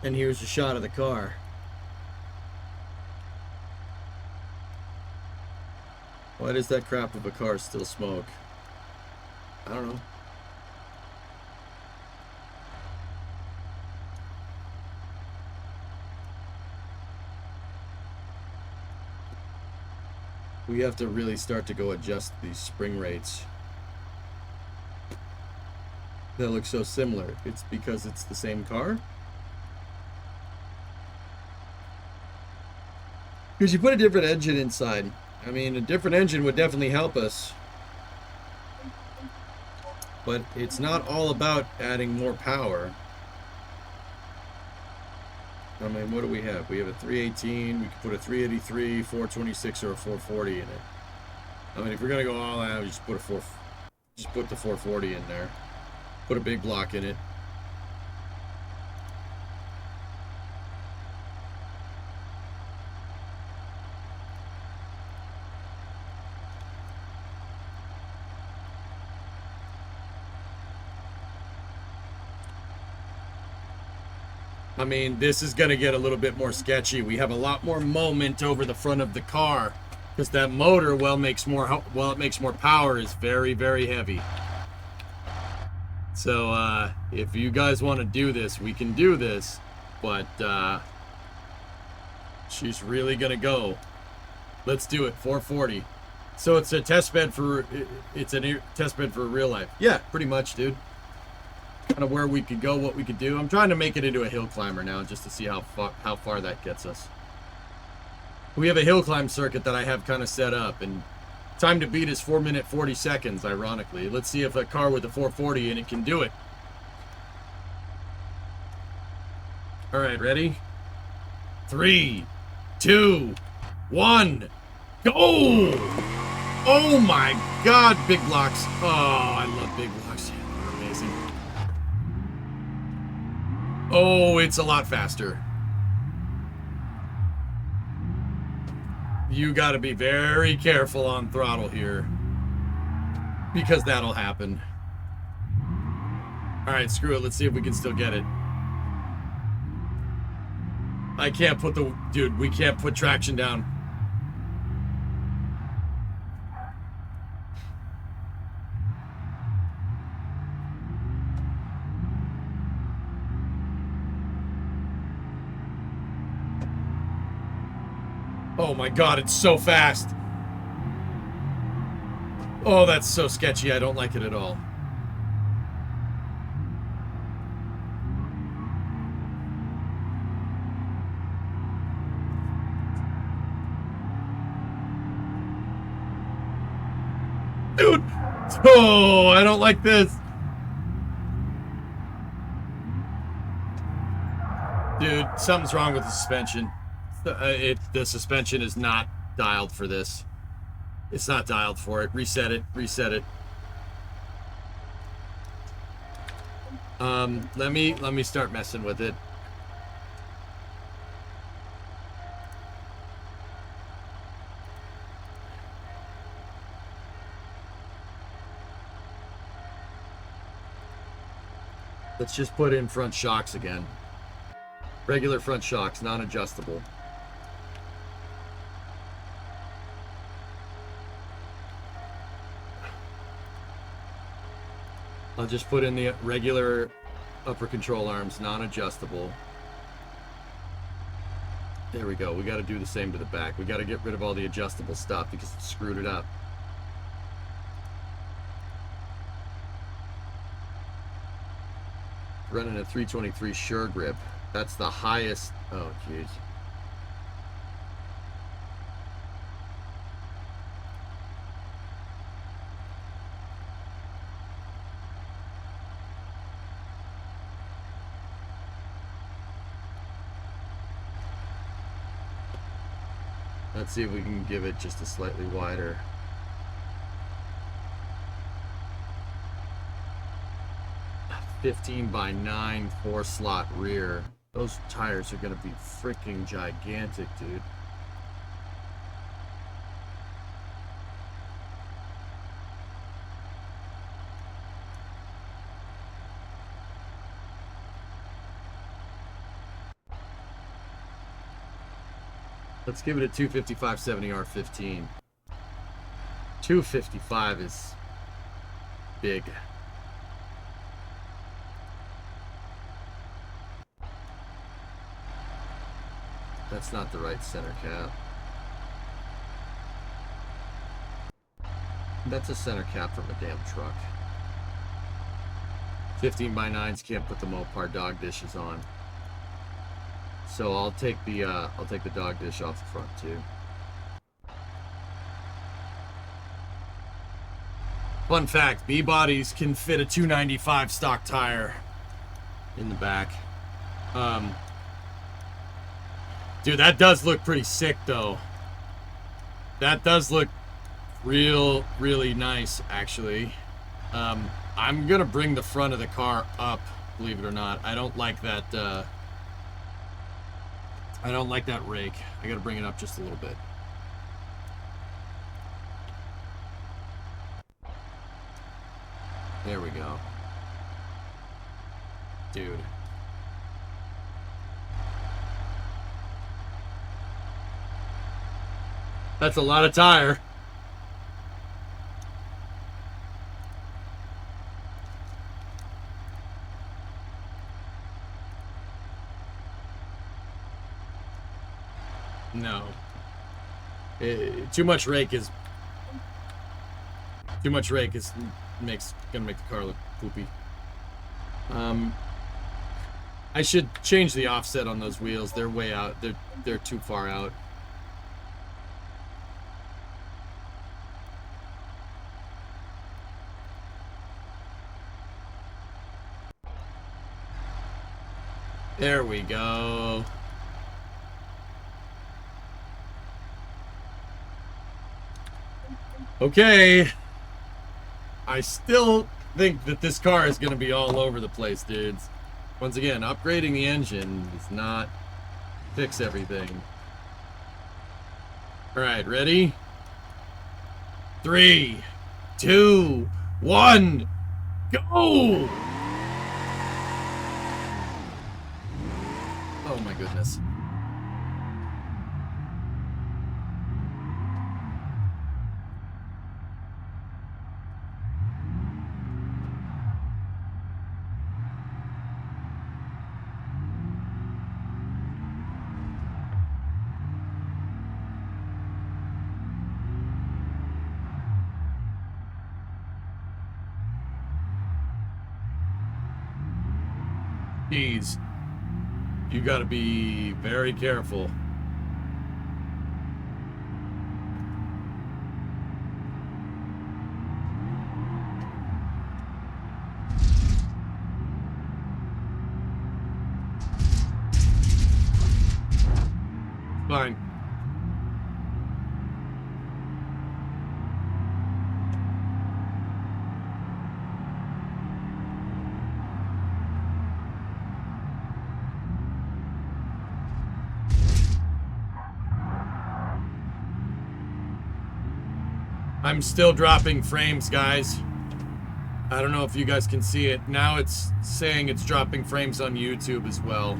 A: And here's a shot of the car. Why does that crap of a car still smoke? I don't know. We have to really start to go adjust these spring rates. that look so similar? It's because it's the same car? Because you put a different engine inside. I mean, a different engine would definitely help us. But it's not all about adding more power. I mean, what do we have? We have a 318. We could put a 383, 426, or a 440 in it. I mean, if we're gonna go all out, just put the 440 in there. Put a big block in it. I mean, this is gonna get a little bit more sketchy. We have a lot more moment over the front of the car because that motor, it makes more power, is very, very heavy. So if you guys want to do this, we can do this, but she's really gonna go. Let's do it. 440. So it's a test bed for real life. Yeah, pretty much, dude. Kind of where we could go, what we could do. I'm trying to make it into a hill climber now, just to see how far that gets us. We have a hill climb circuit that I have kind of set up, and time to beat is 4 minutes 40 seconds, ironically. Let's see if a car with a 440 in it can do it. All right, ready? 3, 2, 1, go! Oh my God, big blocks. Oh, I love big blocks. They're amazing. Oh, it's a lot faster. You got to be very careful on throttle here, because that'll happen. All right, screw it. Let's see if we can still get it. I can't put dude, we can't put traction down. Oh my God, it's so fast. Oh, that's so sketchy. I don't like it at all. Dude! Oh, I don't like this. Dude, something's wrong with the suspension. The suspension is not dialed for this. It's not dialed for it. Reset it. Reset it. Let me start messing with it. Let's just put in front shocks again. Regular front shocks, non-adjustable. I'll just put in the regular upper control arms, non-adjustable. There we go. We got to do the same to the back. We got to get rid of all the adjustable stuff because it screwed it up. Running a 323 Sure Grip. That's the highest. Oh, jeez. Let's see if we can give it just a slightly wider. A 15x9 4-slot rear. Those tires are gonna be freaking gigantic, dude. Let's give it a 255/70 R15. 255 is big. That's not the right center cap. That's a center cap from a damn truck. 15x9s can't put the Mopar dog dishes on. So I'll take the dog dish off the front too. Fun fact, B-bodies can fit a 295 stock tire in the back. Dude, that does look pretty sick though. That does look really nice actually. I'm gonna bring the front of the car up, believe it or not. I don't like that rake. I gotta bring it up just a little bit. There we go. Dude. That's a lot of tire. No. Too much rake is gonna make the car look poopy. I should change the offset on those wheels. They're way out. They're too far out. There we go. Okay. I still think that this car is going to be all over the place, dudes. Once again, upgrading the engine does not fix everything. All right, ready? 3, 2, 1, go! Oh my goodness. Jeez. You gotta be very careful. Fine. I'm still dropping frames, guys. I don't know if you guys can see it. Now it's saying it's dropping frames on YouTube as well.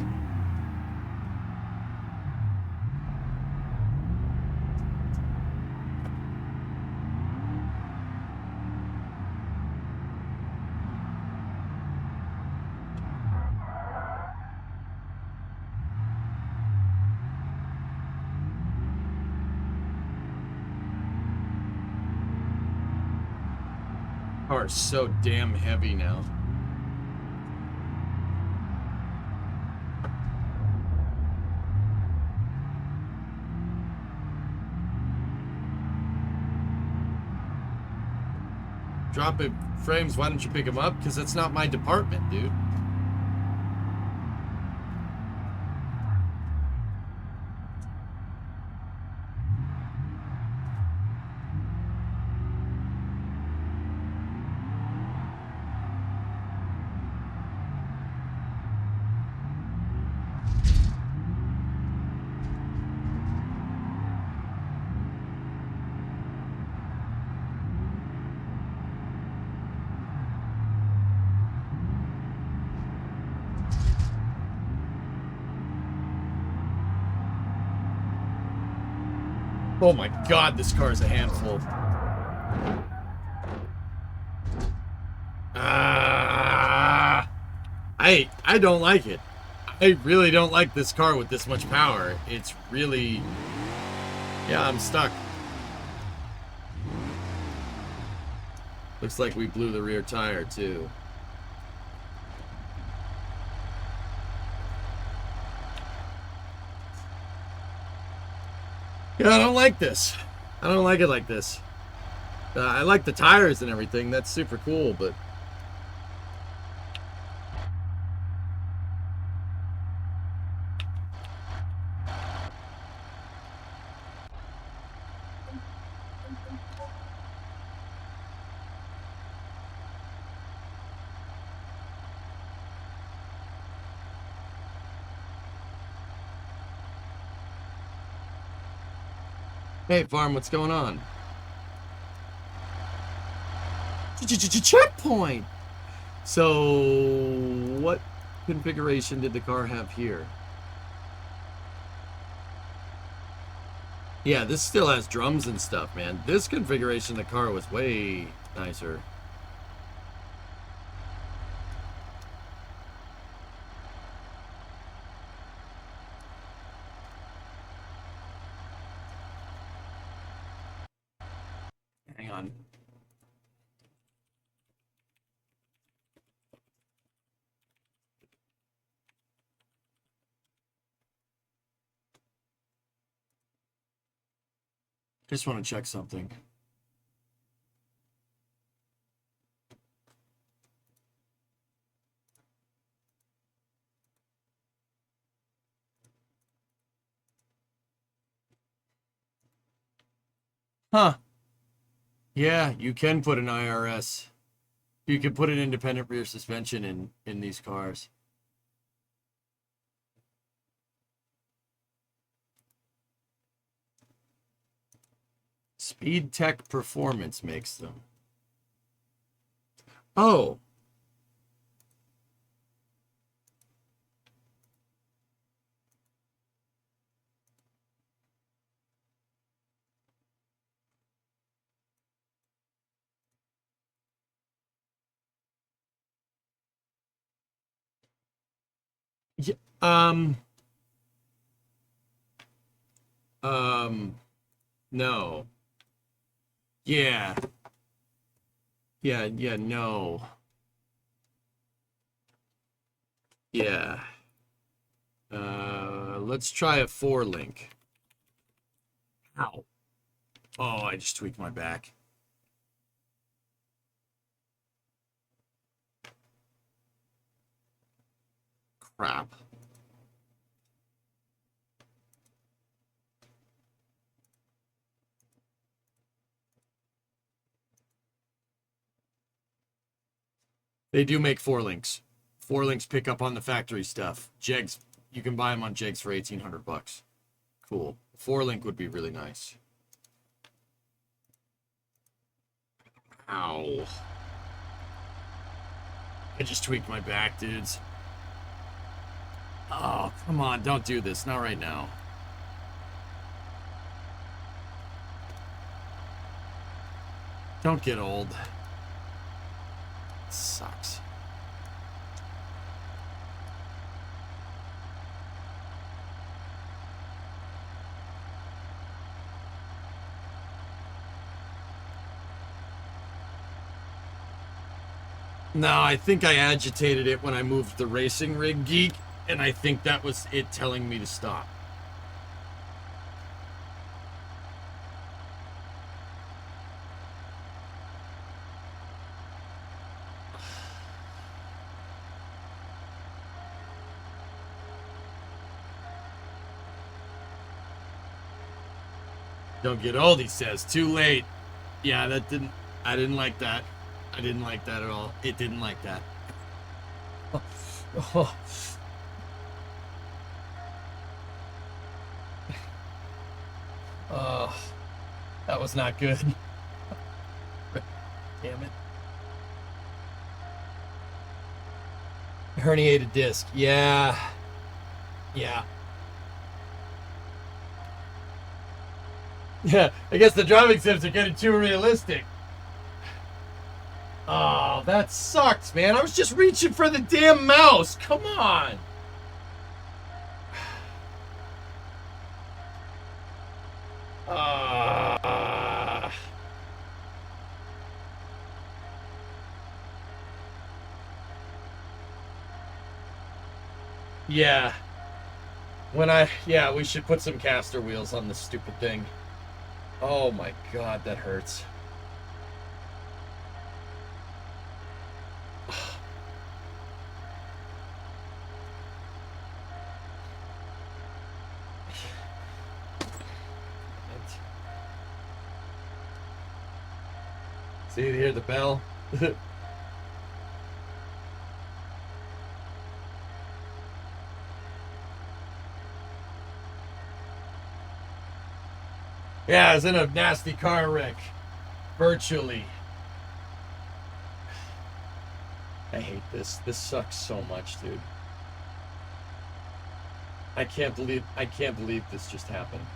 A: Car's so damn heavy now. Dropping frames, why don't you pick them up? Because that's not my department, dude. Oh my god, this car is a handful. I don't like it. I really don't like this car with this much power. It's really... Yeah, I'm stuck. Looks like we blew the rear tire, too. Yeah, I don't like this. I don't like it like this. I like the tires and everything. That's super cool, but... Hey, Farm, what's going on? Checkpoint! So, what configuration did the car have here? Yeah, this still has drums and stuff, man. This configuration of the car was way nicer. Hang on. Just want to check something. Huh. Yeah, you can put an IRS. You can put an independent rear suspension in these cars. Speed Tech Performance makes them. Oh. Yeah, no. Yeah. Yeah, no. Yeah. Let's try a 4-link. Ow. Oh, I just tweaked my back. Crap. They do make 4-links. 4-links pick up on the factory stuff. Jegs, you can buy them on Jegs for 1,800 bucks. Cool. 4-link would be really nice. Ow. I just tweaked my back, dudes. Oh, come on. Don't do this. Not right now. Don't get old. It sucks. No, I think I agitated it when I moved the racing rig geek, and I think that was it telling me to stop. Don't get old, he says. Too late. Yeah, I didn't like that. I didn't like that at all. It didn't like that. Oh. Oh, that was not good. Damn it. Herniated disc. Yeah. Yeah. Yeah, I guess the driving sims are getting too realistic. Oh, that sucks, man. I was just reaching for the damn mouse. Come on. Yeah. Yeah, we should put some caster wheels on this stupid thing. Oh my god, that hurts. See, you hear the bell? Yeah, I was in a nasty car wreck. Virtually. I hate this. This sucks so much, dude. I can't believe this just happened.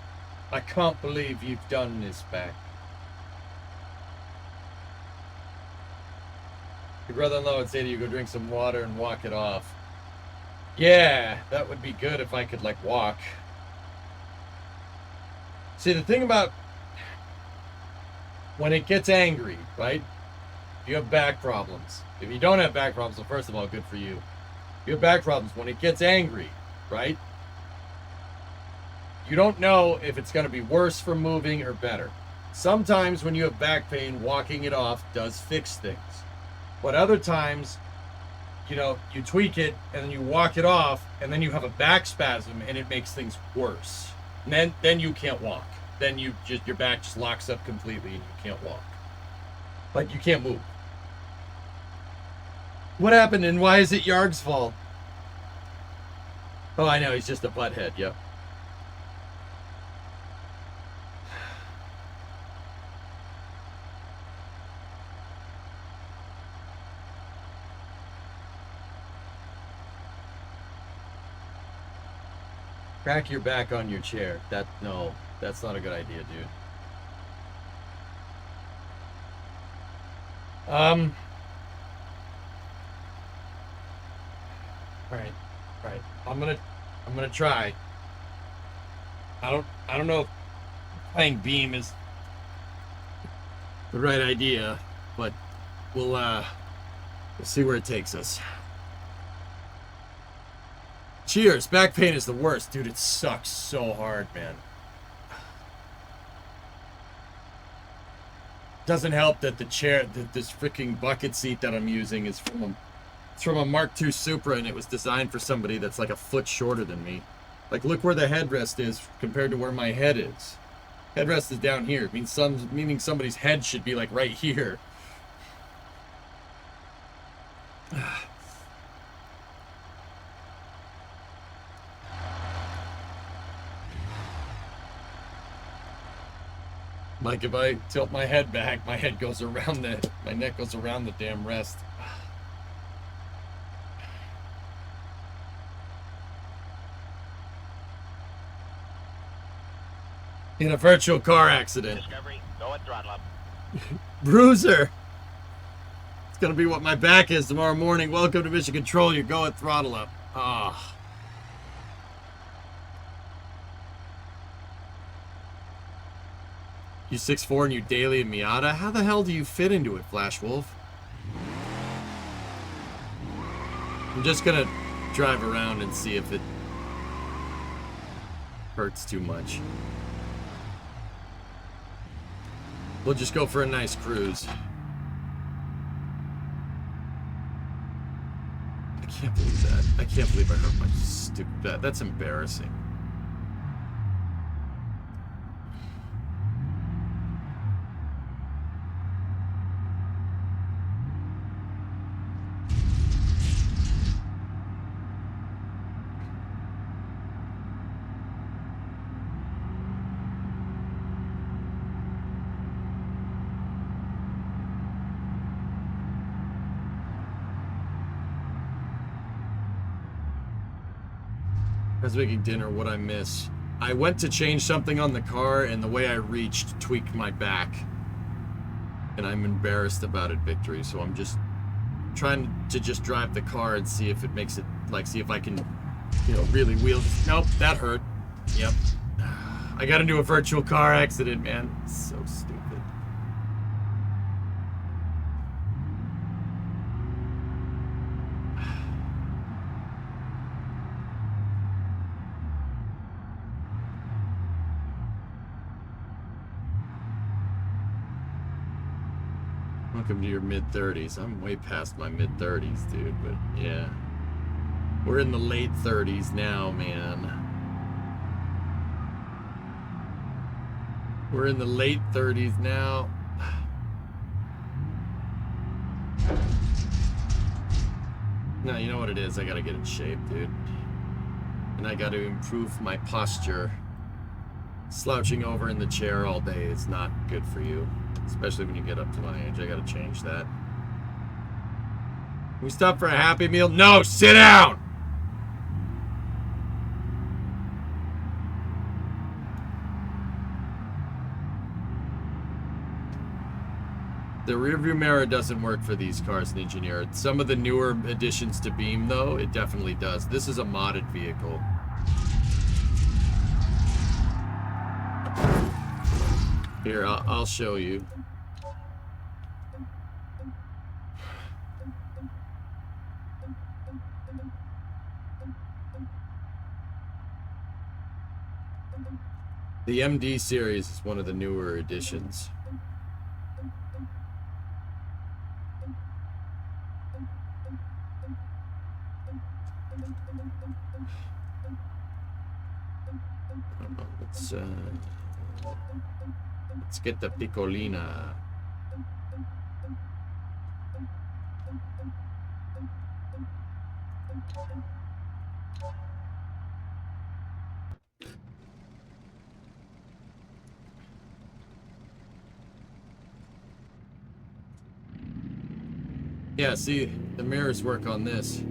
A: I can't believe you've done this back. Your brother-in-law would say to you, go drink some water and walk it off. Yeah, that would be good if I could, like, walk. See, the thing about when it gets angry, right? You have back problems. If you don't have back problems, well, first of all, good for you. You have back problems. When it gets angry, right? You don't know if it's going to be worse from moving or better. Sometimes when you have back pain, walking it off does fix things. But other times, you know, you tweak it and then you walk it off and then you have a back spasm and it makes things worse. And then you can't walk. Then your back just locks up completely and you can't walk. Like you can't move. What happened and why is it Yarg's fault? Oh, I know, he's just a butthead, yep. Crack your back on your chair. No, that's not a good idea, dude. Right. I'm gonna try. I don't know if playing Beam is the right idea, but we'll see where it takes us. Cheers. Back pain is the worst, dude. It sucks so hard, man. Doesn't help that the chair, this freaking bucket seat that I'm using is from a Mark II Supra, and it was designed for somebody that's like a foot shorter than me. Like, look where the headrest is compared to where my head is. Headrest is down here, meaning somebody's head should be like right here. Like if I tilt my head back, my neck goes around the damn rest. In a virtual car accident.
B: Discovery, go at throttle up.
A: Bruiser! It's gonna be what my back is tomorrow morning. Welcome to Mission Control, you go at throttle up. Ah. You 6'4" and you daily in Miata? How the hell do you fit into it, Flash Wolf? I'm just gonna drive around and see if it hurts too much. We'll just go for a nice cruise. I can't believe that. I can't believe I hurt my stupid back. That's embarrassing. I was making dinner, what I miss. I went to change something on the car and the way I reached tweaked my back. And I'm embarrassed about it, Victory, so I'm just trying to just drive the car and see if it makes it, like, see if I can, you know, really wheel. Nope, that hurt. Yep. I got into a virtual car accident, man. So stupid. Welcome to your mid-30s. I'm way past my mid-30s, dude, but yeah. We're in the late 30s now, man. We're in the late 30s now. No, you know what it is? I gotta get in shape, dude. And I gotta improve my posture. Slouching over in the chair all day is not good for you. Especially when you get up to my age. I gotta change that. Can we stop for a Happy Meal? No, sit down! The rearview mirror doesn't work for these cars, Engineer. Some of the newer additions to Beam, though, it definitely does. This is a modded vehicle. Here, I'll show you. The MD series is one of the newer editions. Let's get the Piccolina. Yeah, see, the mirrors work on this.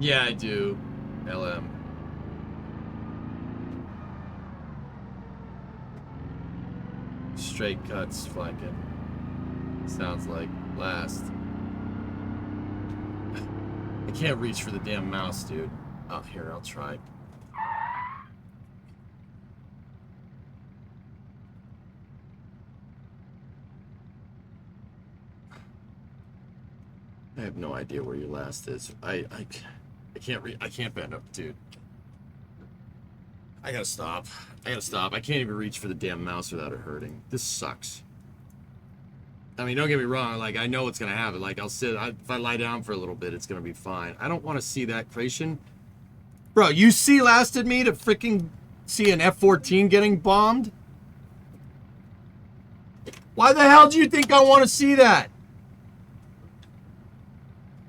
A: Yeah, I do. LM. Straight cuts, flanking. Sounds like last. I can't reach for the damn mouse, dude. Oh, here, I'll try. I have no idea where your last is. I can't bend up, dude. I gotta stop. I can't even reach for the damn mouse without it hurting. This sucks. I mean, don't get me wrong. Like, I know what's gonna happen. Like, if I lie down for a little bit, it's gonna be fine. I don't want to see that creation. Bro, you lasted me to freaking see an F-14 getting bombed? Why the hell do you think I want to see that?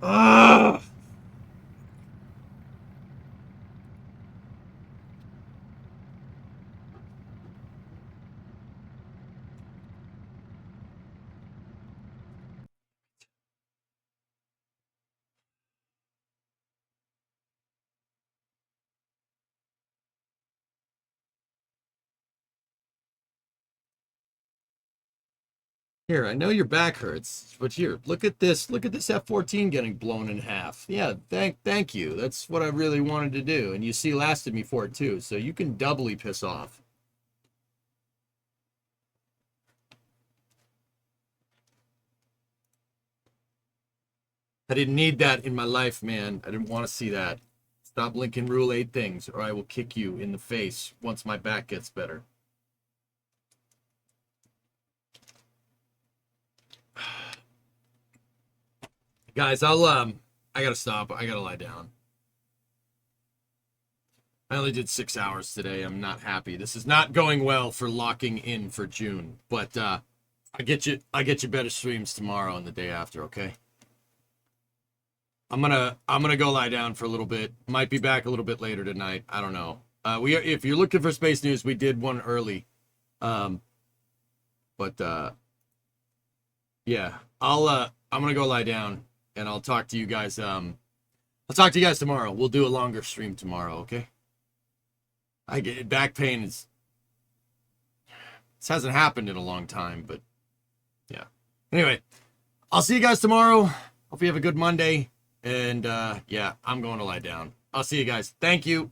A: Ugh. Here, I know your back hurts, but here, look at this. Look at this F-14 getting blown in half. Yeah, thank you. That's what I really wanted to do. And you lasted me for it too, so you can doubly piss off. I didn't need that in my life, man. I didn't want to see that. Stop linking Rule 8 things, or I will kick you in the face once my back gets better. Guys, I gotta stop. I gotta lie down. I only did 6 hours today. I'm not happy. This is not going well for locking in for June. But I get you better streams tomorrow and the day after, okay? I'm gonna go lie down for a little bit. Might be back a little bit later tonight. I don't know. If you're looking for Space News, we did one early. Yeah, I'm gonna go lie down and I'll talk to you guys. I'll talk to you guys tomorrow. We'll do a longer stream tomorrow, okay? I get back pain this hasn't happened in a long time, but yeah. Anyway, I'll see you guys tomorrow. Hope you have a good Monday. And yeah, I'm going to lie down. I'll see you guys. Thank you.